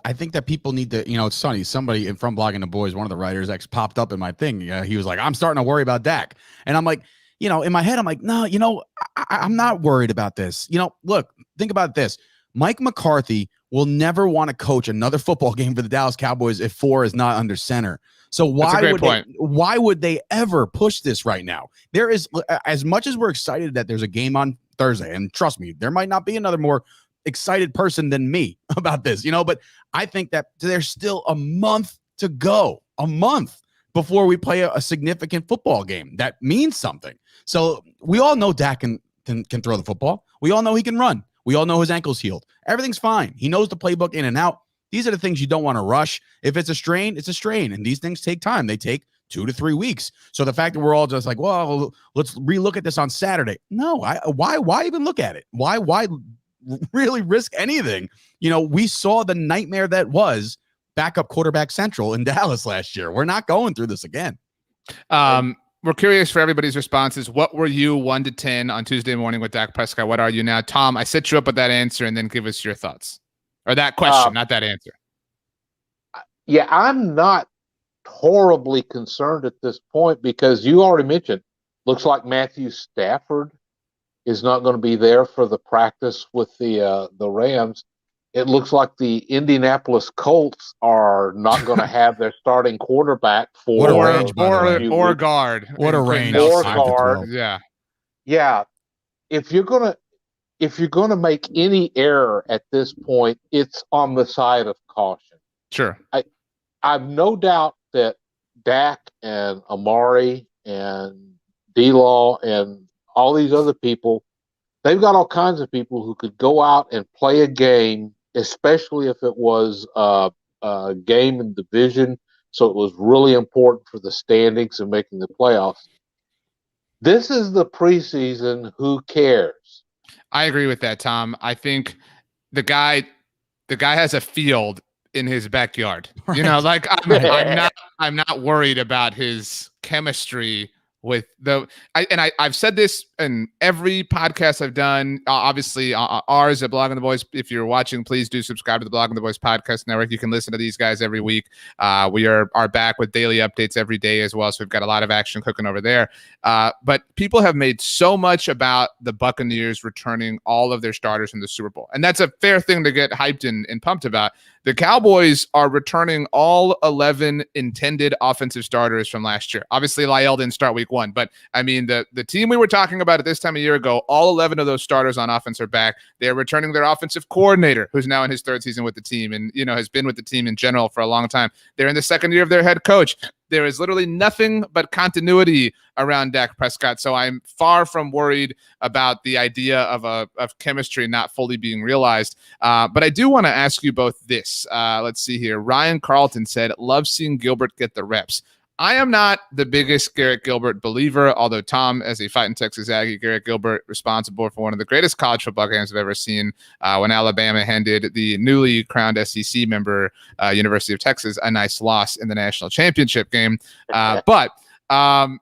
I think that people need to, it's funny. Somebody from Blogging the Boys, one of the writers popped up in my thing. He was like, I'm starting to worry about Dak. And I'm like, in my head, I'm like, no, I'm not worried about this. Look, think about this. Mike McCarthy will never want to coach another football game for the Dallas Cowboys if 4 is not under center. So why would they ever push this right now? There is, as much as we're excited that there's a game on Thursday, and trust me, there might not be another more excited person than me about this, but I think that there's still a month to go, before we play a significant football game that means something. So we all know Dak can throw the football. We all know he can run. We all know his ankle's healed. Everything's fine. He knows the playbook in and out. These are the things you don't want to rush. If it's a strain, it's a strain. And these things take time. They take 2 to 3 weeks. So the fact that we're all just like, well, let's relook at this on Saturday. No, why even look at it? Why really risk anything? We saw the nightmare that was backup quarterback central in Dallas last year. We're not going through this again. We're curious for everybody's responses. What were you 1 to 10 on Tuesday morning with Dak Prescott? What are you now? Tom, I set you up with that answer, and then give us your thoughts. Or that question, not that answer. Yeah, I'm not horribly concerned at this point because you already mentioned, looks like Matthew Stafford is not going to be there for the practice with the Rams. It looks like the Indianapolis Colts are not going to have their starting quarterback What a for range, by the way. or guard. What a in Quinn range. or Nelson. 5 to guard. 12. Yeah. Yeah, if you're gonna make any error at this point, it's on the side of caution. Sure. I've no doubt that Dak and Amari and D-Law and all these other people, they've got all kinds of people who could go out and play a game, especially if it was a game in division, so it was really important for the standings and making the playoffs. This is the preseason. Who cares? I agree with that, Tom. I think the guy has a field in his backyard. Right. You know, like I'm not worried about his chemistry with I've said this in every podcast I've done. Obviously, ours at Blogging the Boys. If you're watching, please do subscribe to the Blogging the Boys podcast network. You can listen to these guys every week. We are back with daily updates every day as well. So we've got a lot of action cooking over there. But people have made so much about the Buccaneers returning all of their starters from the Super Bowl, and that's a fair thing to get hyped and pumped about. The Cowboys are returning all 11 intended offensive starters from last year. Obviously, Lyle didn't start week 1, but I mean, the team we were talking about at this time a year ago, all 11 of those starters on offense are back. They're returning their offensive coordinator, who's now in his 3rd season with the team and, you know, has been with the team in general for a long time. They're in the 2nd year of their head coach. There is literally nothing but continuity around Dak Prescott. So I'm far from worried about the idea of chemistry not fully being realized. But I do want to ask you both this. Let's see here. Ryan Carlton said, love seeing Gilbert get the reps. I am not the biggest Garrett Gilbert believer, although Tom, as a fighting Texas Aggie, Garrett Gilbert responsible for one of the greatest college football games I've ever seen when Alabama handed the newly crowned SEC member, University of Texas, a nice loss in the national championship game. But while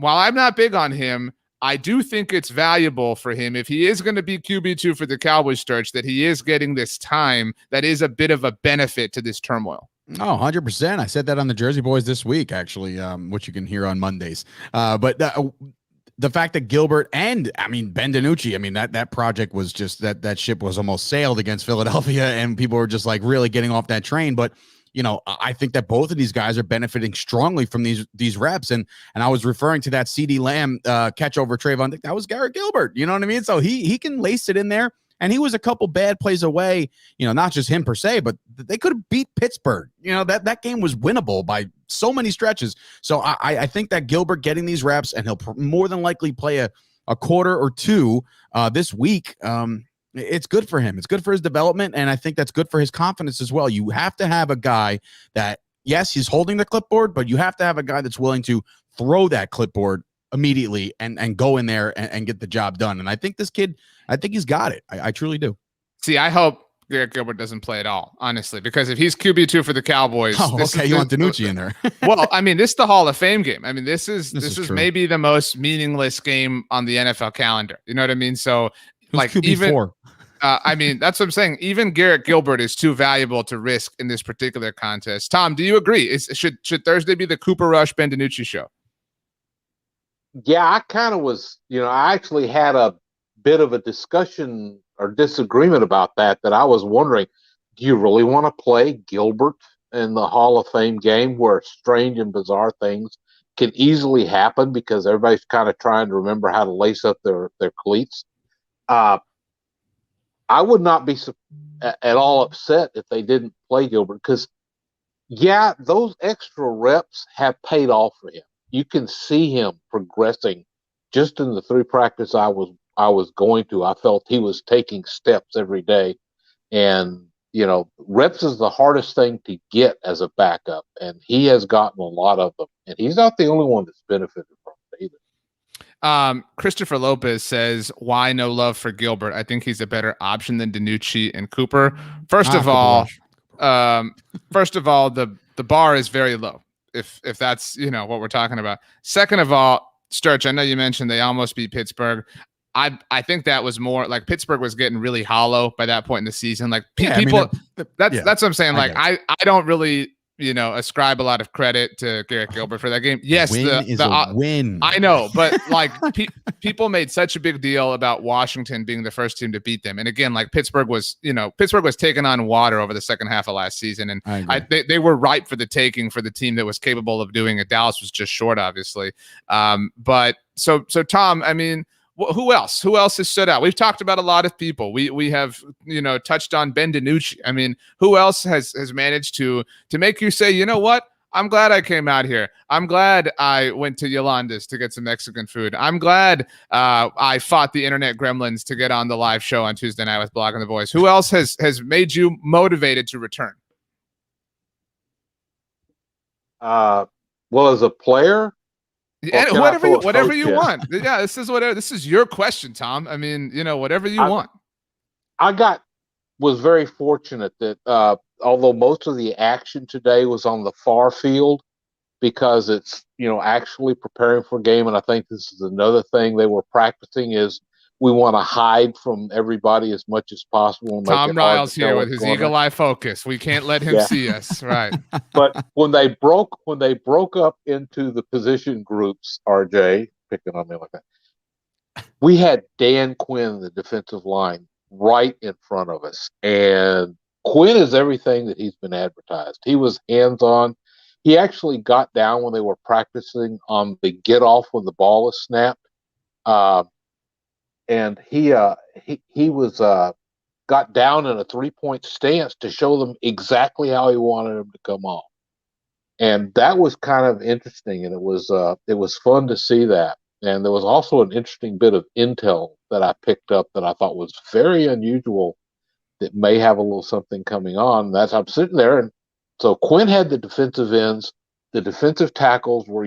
I'm not big on him, I do think it's valuable for him if he is going to be QB2 for the Cowboys, Sturch, that he is getting this time that is a bit of a benefit to this turmoil. Oh, 100%. I said that on the Jersey Boys this week, actually, which you can hear on Mondays. But the fact that Gilbert and, I mean, Ben DiNucci, I mean, that project was just, that ship was almost sailed against Philadelphia, and people were just like really getting off that train. But, you know, I think that both of these guys are benefiting strongly from these reps. And I was referring to that CeeDee Lamb catch over Trayvon Diggs. That was Garrett Gilbert. You know what I mean? So he can lace it in there. And he was a couple bad plays away, you know, not just him per se, but they could have beat Pittsburgh. You know, that game was winnable by so many stretches. So I think that Gilbert getting these reps, and he'll more than likely play a quarter or two this week. It's good for him. It's good for his development. And I think that's good for his confidence as well. You have to have a guy that, yes, he's holding the clipboard, but you have to have a guy that's willing to throw that clipboard immediately and go in there and get the job done. And I think this kid, I think he's got it. I truly do. See, I hope Garrett Gilbert doesn't play at all, honestly, because if he's QB2 for the Cowboys, you want DiNucci in there. Well, I mean, this is the Hall of Fame game. I mean, this is maybe the most meaningless game on the NFL calendar. You know what I mean? So, like, QB4? Even I mean, that's what I'm saying. Even Garrett Gilbert is too valuable to risk in this particular contest. Tom, do you agree? Should Thursday be the Cooper Rush Ben DiNucci show? Yeah, I kind of was, I actually had a bit of a discussion or disagreement about that I was wondering, do you really want to play Gilbert in the Hall of Fame game where strange and bizarre things can easily happen because everybody's kind of trying to remember how to lace up their cleats? I would not be at all upset if they didn't play Gilbert because, yeah, those extra reps have paid off for him. You can see him progressing just in the 3 practices I was going to. I felt he was taking steps every day. And, reps is the hardest thing to get as a backup. And he has gotten a lot of them. And he's not the only one that's benefited from it either. Christopher Lopez says, why no love for Gilbert? I think he's a better option than DiNucci and Cooper. First of all, the bar is very low. If that's, what we're talking about. Second of all, Sturch, I know you mentioned they almost beat Pittsburgh. I think that was more like Pittsburgh was getting really hollow by that point in the season. Like that's what I'm saying. Like I don't really ascribe a lot of credit to Garrett Gilbert for that game. Yes, win is a win. I know, but like people made such a big deal about Washington being the first team to beat them. And again, like Pittsburgh was taking on water over the second half of last season, and they were ripe for the taking for the team that was capable of doing it. Dallas was just short, obviously. But so Tom, I mean, who else? Who else has stood out? We've talked about a lot of people. We have touched on Ben DiNucci. I mean, who else has managed to make you say, you know what? I'm glad I came out here. I'm glad I went to Yolanda's to get some Mexican food. I'm glad I fought the internet gremlins to get on the live show on Tuesday night with Blogging the Boys. Who else has made you motivated to return? Well, as a player. And whatever you want. Yeah, this is your question, Tom. I mean, whatever you want. I was very fortunate that although most of the action today was on the far field, because it's actually preparing for a game, and I think this is another thing they were practicing is we want to hide from everybody as much as possible. Tom Ryle's here with his eagle eye focus. We can't let him see us, right? But when they broke up into the position groups, RJ picking on me like that, we had Dan Quinn, the defensive line, right in front of us, and Quinn is everything that he's been advertised. He was hands-on. He actually got down when they were practicing on the get off when the ball is snapped. And he was got down in a 3-point stance to show them exactly how he wanted him to come off, and that was kind of interesting. And it was fun to see that. And there was also an interesting bit of intel that I picked up that I thought was very unusual, that may have a little something coming on. That's I'm sitting there, and so Quinn had the defensive ends, the defensive tackles were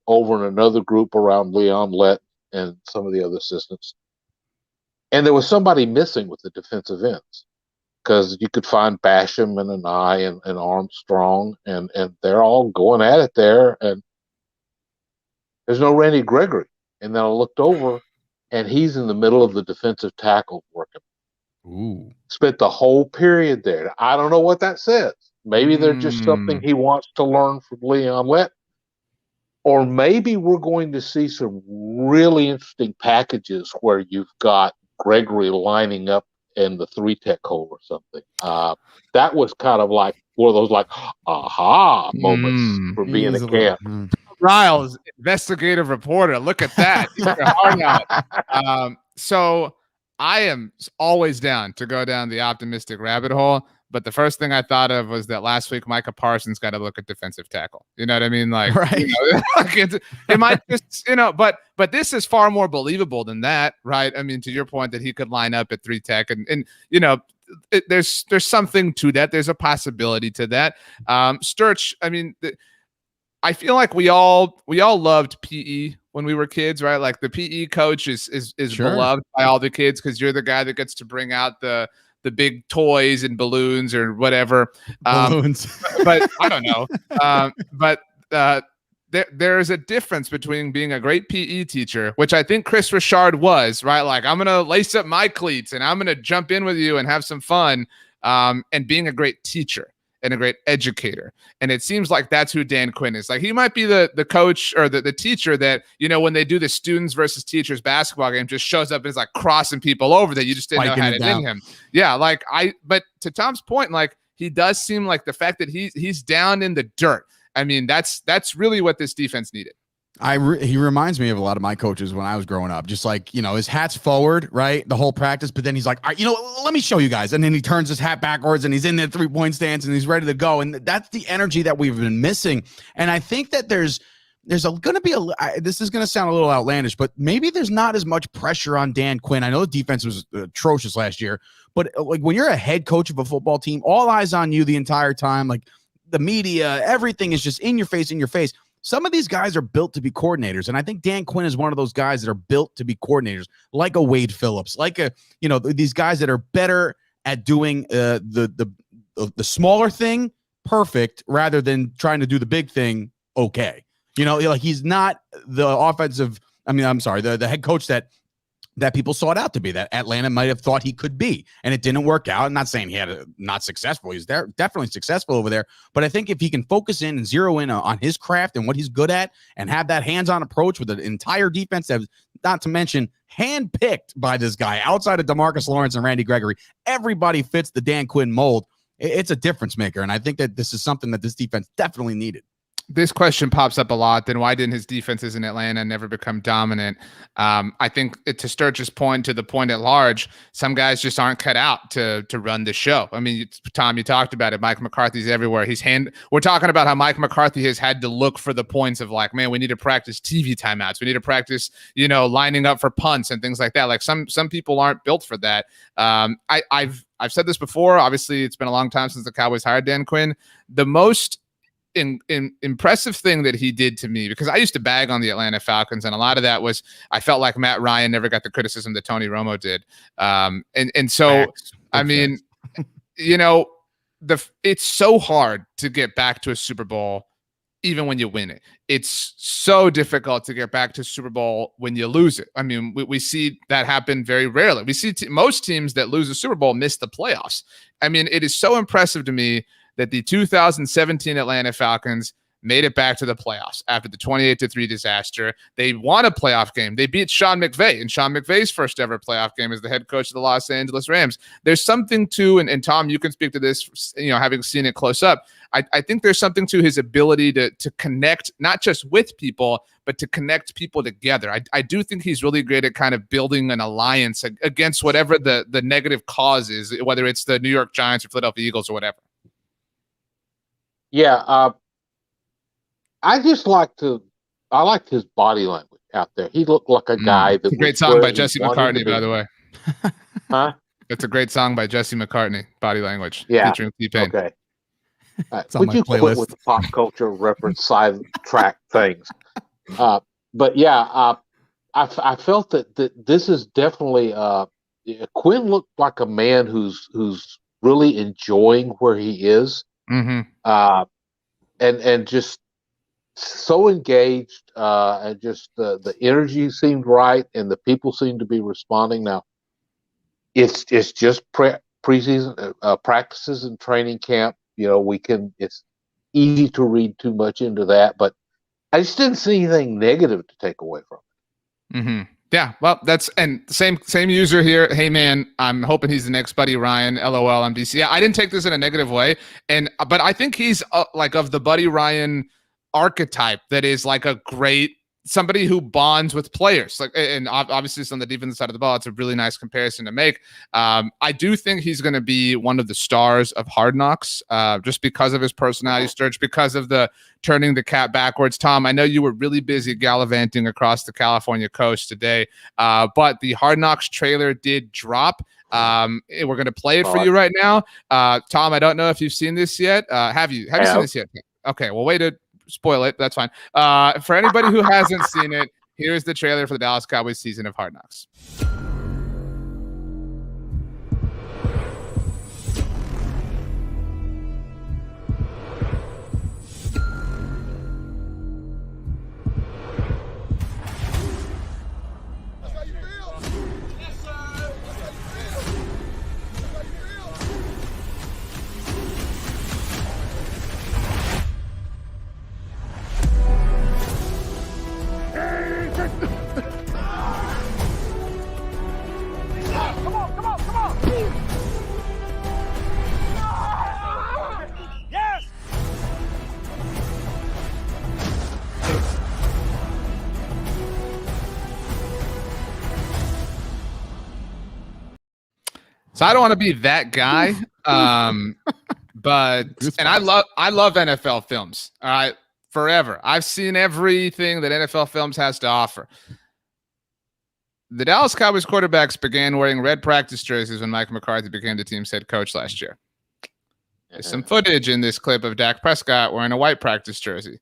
over in another group around Leon Lett and some of the other assistants. And there was somebody missing with the defensive ends, because you could find Basham and Anai and Armstrong, and they're all going at it there. And there's no Randy Gregory. And then I looked over, and he's in the middle of the defensive tackle working. Ooh. Spent the whole period there. I don't know what that says. Maybe they're just something he wants to learn from Leon Lett. Or maybe we're going to see some really interesting packages where you've got Gregory lining up in the 3-tech hole or something. That was kind of like one of those aha moments for being a camp. Ryle's investigative reporter. Look at that. Hard out. So I am always down to go down the optimistic rabbit hole. But the first thing I thought of was that last week Micah Parsons got to look at defensive tackle. You know what I mean? Like, right. It might just, but this is far more believable than that, right? I mean, to your point that he could line up at 3-tech and there's something to that. There's a possibility to that. Sturch, I mean, I feel like we all loved PE when we were kids, right? Like the PE coach is sure. beloved by all the kids because you're the guy that gets to bring out the big toys and balloons or whatever. Balloons. But I don't know. There's a difference between being a great PE teacher, which I think Chris Richard was, right? Like, I'm going to lace up my cleats and I'm going to jump in with you and have some fun, and being a great teacher and a great educator. And it seems like that's who Dan Quinn is. Like, he might be the coach or the teacher that, when they do the students versus teachers basketball game, just shows up and is like crossing people over that you just didn't know had it in him. Yeah. But to Tom's point, like, he does seem like the fact that he's down in the dirt. I mean, that's really what this defense needed. He reminds me of a lot of my coaches when I was growing up, just like, his hat's forward, right? The whole practice, but then he's like, all right, let me show you guys. And then he turns his hat backwards and he's in the 3-point stance and he's ready to go. And that's the energy that we've been missing. And I think that there's going to be this is going to sound a little outlandish, but maybe there's not as much pressure on Dan Quinn. I know the defense was atrocious last year, but like when you're a head coach of a football team, all eyes on you the entire time, like the media, everything is just in your face. Some of these guys are built to be coordinators, and I think Dan Quinn is one of those guys that are built to be coordinators, like a Wade Phillips, like these guys that are better at doing the smaller thing perfect rather than trying to do the big thing okay. Like he's not the offensive. I mean, I'm sorry, the head coach that that people sought out to be, that Atlanta might have thought he could be, and it didn't work out. I'm not saying he had not successful. He's there, definitely successful over there. But I think if he can focus in and zero in on his craft and what he's good at, and have that hands-on approach with an entire defense that was, not to mention, handpicked by this guy outside of DeMarcus Lawrence and Randy Gregory, everybody fits the Dan Quinn mold. It's a difference maker, and I think that this is something that this defense definitely needed. This question pops up a lot. Then why didn't his defenses in Atlanta never become dominant? I think to Sturch's point, to the point at large, some guys just aren't cut out to run the show. I mean, Tom, you talked about it. Mike McCarthy's everywhere. We're talking about how Mike McCarthy has had to look for the points of like, man, we need to practice TV timeouts. We need to practice, lining up for punts and things like that. Like some people aren't built for that. I've said this before. Obviously, it's been a long time since the Cowboys hired Dan Quinn. The most impressive thing that he did to me, because I used to bag on the Atlanta Falcons, and a lot of that was I felt like Matt Ryan never got the criticism that Tony Romo did. And so, Facts. I mean, it's so hard to get back to a Super Bowl even when you win it. It's so difficult to get back to Super Bowl when you lose it. I mean, we see that happen very rarely. We see most teams that lose a Super Bowl miss the playoffs. I mean, it is so impressive to me that the 2017 Atlanta Falcons made it back to the playoffs after the 28-3 disaster. They won a playoff game. They beat Sean McVay in Sean McVay's first ever playoff game as the head coach of the Los Angeles Rams. There's something to, and Tom, you can speak to this, having seen it close up. I think there's something to his ability to connect, not just with people, but to connect people together. I do think he's really great at kind of building an alliance against whatever the negative cause is, whether it's the New York Giants or Philadelphia Eagles or whatever. Yeah, I liked his body language out there. He looked like a guy that. It's a great song by Jesse McCartney, by the way. Huh? It's a great song by Jesse McCartney, Body Language, Yeah. featuring T-Pain. Okay. on Would my you playlist. quit with the pop culture reference side track things? But yeah, I felt that this is definitely Quinn looked like a man who's really enjoying where he is. Mm-hmm. And just so engaged, and just the energy seemed right, and the people seem to be responding. Now, it's just preseason practices and training camp. It's easy to read too much into that, but I just didn't see anything negative to take away from it. Mm-hmm. Yeah, well, and same user here. Hey man, I'm hoping he's the next Buddy Ryan. LOL on DC. Yeah, I didn't take this in a negative way, but I think he's like of the Buddy Ryan archetype that is like a great somebody who bonds with players. Like, and obviously it's on the defensive side of the ball. It's a really nice comparison to make. I do think he's going to be one of the stars of Hard Knocks, just because of his personality, Sturch, because of the turning the cap backwards. Tom, I know you were really busy gallivanting across the California coast today, but the Hard Knocks trailer did drop. We're going to play it for you right now. Tom, I don't know if you've seen this yet. Have you seen this yet? Okay, well, way to spoil it. That's fine. For anybody who hasn't seen it, here's the trailer for the Dallas Cowboys season of Hard Knocks. So I don't want to be that guy, but I love NFL films. All right, forever. I've seen everything that NFL films has to offer. The Dallas Cowboys quarterbacks began wearing red practice jerseys when Mike McCarthy became the team's head coach last year. There's some footage in this clip of Dak Prescott wearing a white practice jersey.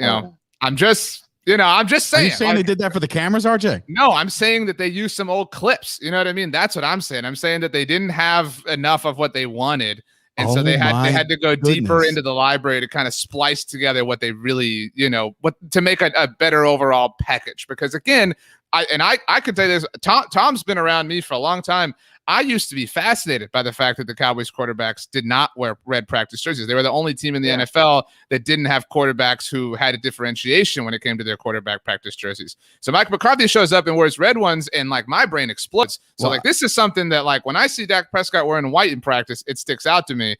I'm just saying. Are you saying they did that for the cameras, RJ? No, I'm saying that they used some old clips. You know what I mean? That's what I'm saying. I'm saying that they didn't have enough of what they wanted. And so they had to go deeper into the library to kind of splice together what they really, to make a better overall package. Because again, I could tell you this. Tom's been around me for a long time. I used to be fascinated by the fact that the Cowboys quarterbacks did not wear red practice jerseys. They were the only team in the NFL that didn't have quarterbacks who had a differentiation when it came to their quarterback practice jerseys. So Mike McCarthy shows up and wears red ones, and like my brain explodes. So like this is something that like when I see Dak Prescott wearing white in practice, it sticks out to me.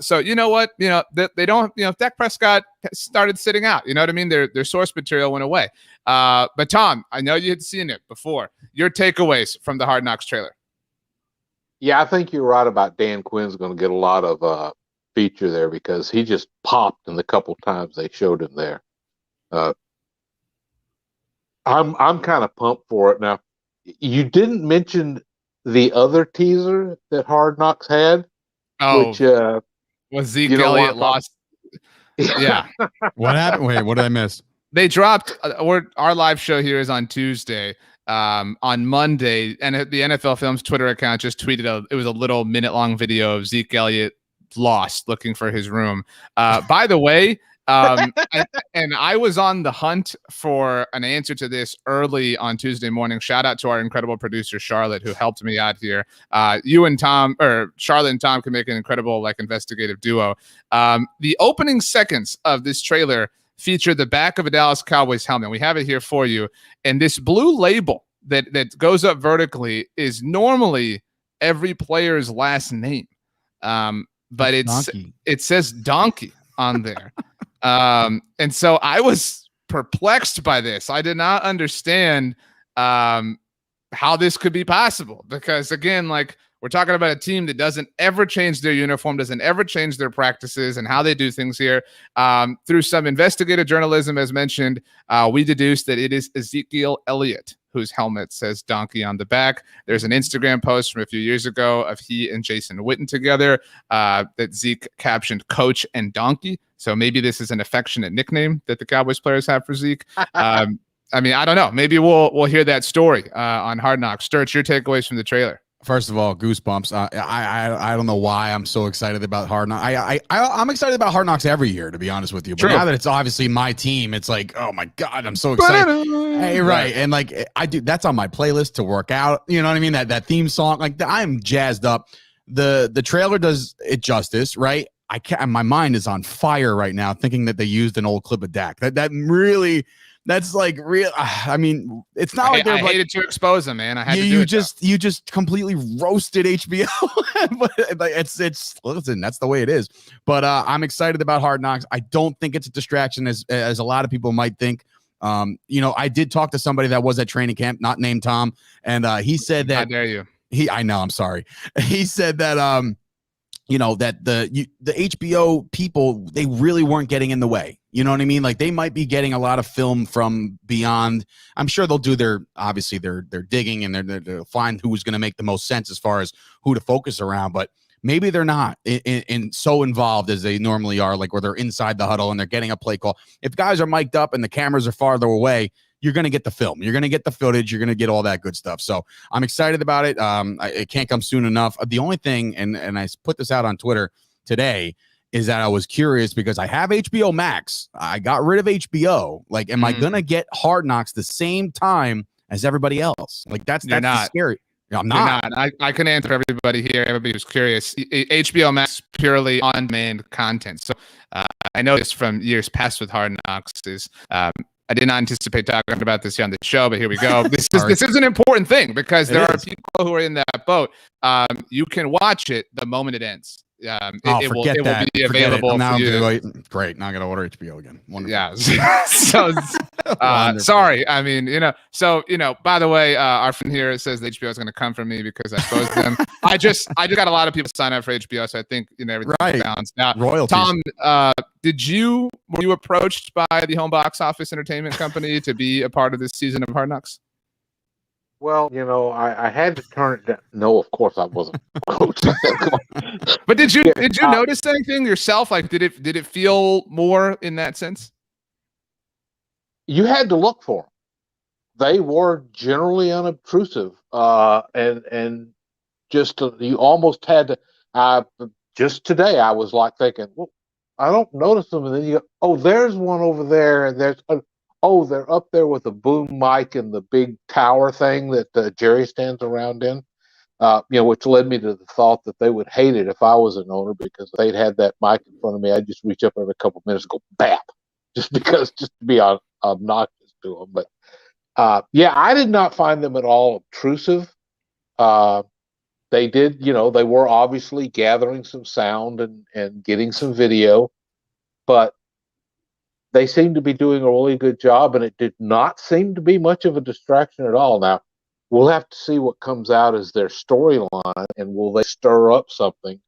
So you know what? You know they don't. You know, if Dak Prescott started sitting out, you know what I mean? Their source material went away. But Tom, I know you had seen it before. Your takeaways from the Hard Knocks trailer. Yeah, I think you're right about Dan Quinn's going to get a lot of feature there because he just popped in the couple times they showed him there. I'm kind of pumped for it. Now, you didn't mention the other teaser that Hard Knocks had, which was Zeke Elliott lost. Yeah. What happened? Wait, what did I miss? They dropped our live show here is on Tuesday. On Monday, and the NFL Films Twitter account just tweeted it was a little minute-long video of Zeke Elliott lost looking for his room. By the way, and I was on the hunt for an answer to this early on Tuesday morning. Shout out to our incredible producer Charlotte who helped me out here. You and Tom, or Charlotte and Tom, can make an incredible like investigative duo. The opening seconds of this trailer feature the back of a Dallas Cowboys helmet. We have it here for you. And this blue label that goes up vertically is normally every player's last name. But it says Donkey on there. And so I was perplexed by this. I did not understand how this could be possible because again, like we're talking about a team that doesn't ever change their uniform, doesn't ever change their practices and how they do things here. Through some investigative journalism, as mentioned, we deduced that it is Ezekiel Elliott whose helmet says Donkey on the back. There's an Instagram post from a few years ago of he and Jason Witten together that Zeke captioned Coach and Donkey. So maybe this is an affectionate nickname that the Cowboys players have for Zeke. I mean, I don't know. Maybe we'll hear that story on Hard Knocks. Sturch, your takeaways from the trailer. First of all, goosebumps. I don't know why I'm so excited about Hard Knocks. I'm excited about Hard Knocks every year, to be honest with you. But now that it's obviously my team, it's like, oh my God, I'm so excited. Hey, right. And like that's on my playlist to work out. You know what I mean? That theme song, like I'm jazzed up. The trailer does it justice, right? I can't. My mind is on fire right now, thinking that they used an old clip of Dak. That really. That's like real. I mean, it's not like they're. I hated to expose them, man. I had to do you just completely roasted HBO, but like it's listen. That's the way it is. But I'm excited about Hard Knocks. I don't think it's a distraction as a lot of people might think. You know, I did talk to somebody that was at training camp, not named Tom, and he said that. How dare you? I know. I'm sorry. He said that. You know, that the HBO people, they really weren't getting in the way. You know what I mean? Like they might be getting a lot of film from beyond. I'm sure they'll do their digging and they'll find who's going to make the most sense as far as who to focus around. But maybe they're not in so involved as they normally are, like where they're inside the huddle and they're getting a play call. If guys are mic'd up and the cameras are farther away, you're going to get the film. You're going to get the footage. You're going to get all that good stuff. So I'm excited about it. It can't come soon enough. The only thing, and I put this out on Twitter today, is that I was curious because I have HBO Max. I got rid of HBO. Like, am I going to get Hard Knocks the same time as everybody else? Like, that's scary. No, I'm not. I can answer everybody here. Everybody who's curious. HBO Max purely on-demand content. So I know this from years past with Hard Knocks is I did not anticipate talking about this here on the show, but here we go. This is an important thing because there are people who are in that boat. You can watch it the moment it ends. It will be available for you. Great. Now I got to order HBO again. Wonderful. Yeah. So, sorry. I mean, by the way, our friend here says the HBO is going to come from me because I exposed them. I just got a lot of people sign up for HBO. So I think, everything's balanced out. Royalties. Tom, were you approached by the home box office entertainment company to be a part of this season of Hard Knocks? Well, I had to turn it down. No, of course I wasn't. But did you notice anything yourself? Like, did it feel more in that sense? You had to look for them. They were generally unobtrusive, and just you almost had to. Just today, I was like thinking, well, I don't notice them, and then you go, oh, there's one over there, and there's. Oh, they're up there with the boom mic and the big tower thing that Jerry stands around in. Which led me to the thought that they would hate it if I was an owner, because if they'd had that mic in front of me, I'd just reach up every couple of minutes and go bap, just to be obnoxious to them. But I did not find them at all obtrusive. They did, they were obviously gathering some sound and getting some video, but they seemed to be doing a really good job, and it did not seem to be much of a distraction at all. Now, we'll have to see what comes out as their storyline, and will they stir up something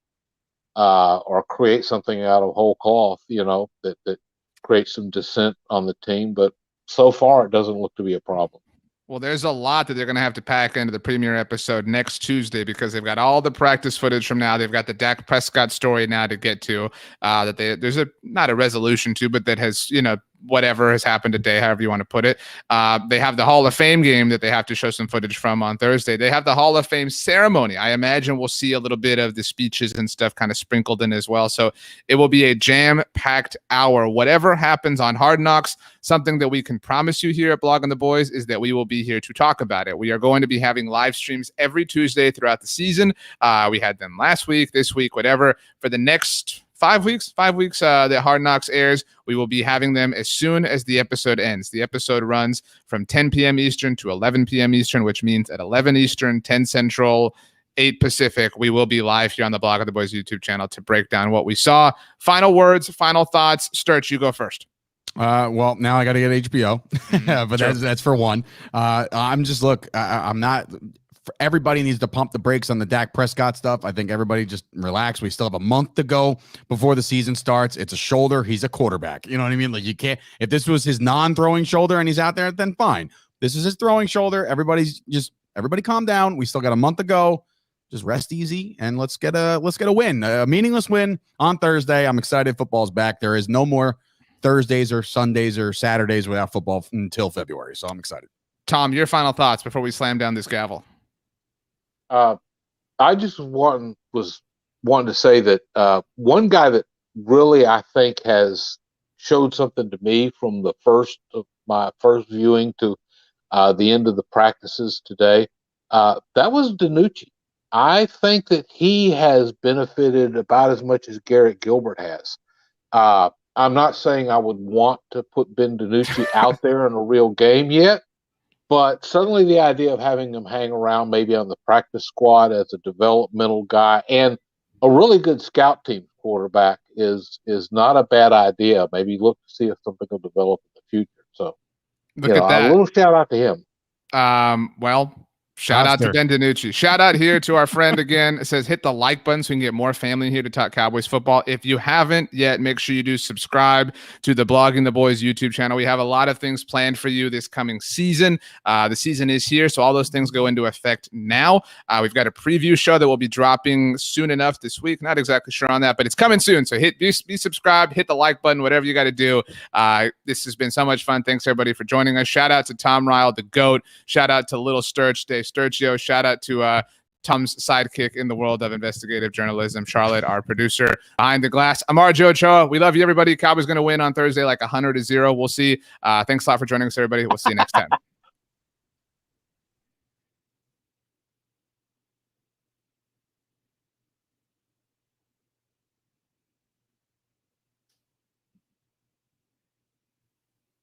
or create something out of whole cloth, that creates some dissent on the team. But so far, it doesn't look to be a problem. Well, there's a lot that they're going to have to pack into the premiere episode next Tuesday, because they've got all the practice footage from now. They've got the Dak Prescott story now to get to, there's not a resolution to, but that has, whatever has happened today, however you want to put it. They have the Hall of Fame game that they have to show some footage from on Thursday. They have the Hall of Fame ceremony. I imagine we'll see a little bit of the speeches and stuff kind of sprinkled in as well. So it will be a jam-packed hour. Whatever happens on Hard Knocks, something that we can promise you here at Blogging the Boys is that we will be here to talk about it. We are going to be having live streams every Tuesday throughout the season. We had them last week, this week, whatever. For the next 5 weeks that Hard Knocks airs, we will be having them as soon as the episode ends. The episode runs from 10 p.m. Eastern to 11 p.m. Eastern, which means at 11 Eastern, 10 Central, 8 Pacific, we will be live here on the Blog of the Boys YouTube channel to break down what we saw. Final words, final thoughts. Sturch, you go first. Well, now I got to get HBO, but sure. that's for one. I'm not. Everybody needs to pump the brakes on the Dak Prescott stuff. I think everybody just relax. We still have a month to go before the season starts. It's a shoulder. He's a quarterback. You know what I mean? Like, you can't, if this was his non-throwing shoulder and he's out there, then fine. This is his throwing shoulder. Everybody calm down. We still got a month to go. Just rest easy and let's get a win, a meaningless win on Thursday. I'm excited. Football's back. There is no more Thursdays or Sundays or Saturdays without football until February. So I'm excited. Tom, your final thoughts before we slam down this gavel. I just wanted to say that one guy that really I think has showed something to me from the my first viewing to the end of the practices today, that was DiNucci. I think that he has benefited about as much as Garrett Gilbert has. I'm not saying I would want to put Ben DiNucci out there in a real game yet, but suddenly the idea of having him hang around maybe on the practice squad as a developmental guy and a really good scout team quarterback is not a bad idea. Maybe look to see if something will develop in the future. So look at that. A little shout out to him. Shout out to Ben DiNucci. Shout out here to our friend again. It says hit the like button so we can get more family here to talk Cowboys football. If you haven't yet, make sure you do subscribe to the Blogging the Boys YouTube channel. We have a lot of things planned for you this coming season. The season is here, so all those things go into effect now. We've got a preview show that will be dropping soon enough this week. Not exactly sure on that, but it's coming soon. So be subscribed, hit the like button, whatever you got to do. This has been so much fun. Thanks everybody for joining us. Shout out to Tom Ryle, the GOAT. Shout out to Little Sturch, Dave Sturchio. Shout out to Tom's sidekick in the world of investigative journalism, Charlotte, our producer behind the glass. I'm RJ Ochoa. We love you, everybody. Cowboys going to win on Thursday like 100-0. We'll see. Thanks a lot for joining us, everybody. We'll see you next time.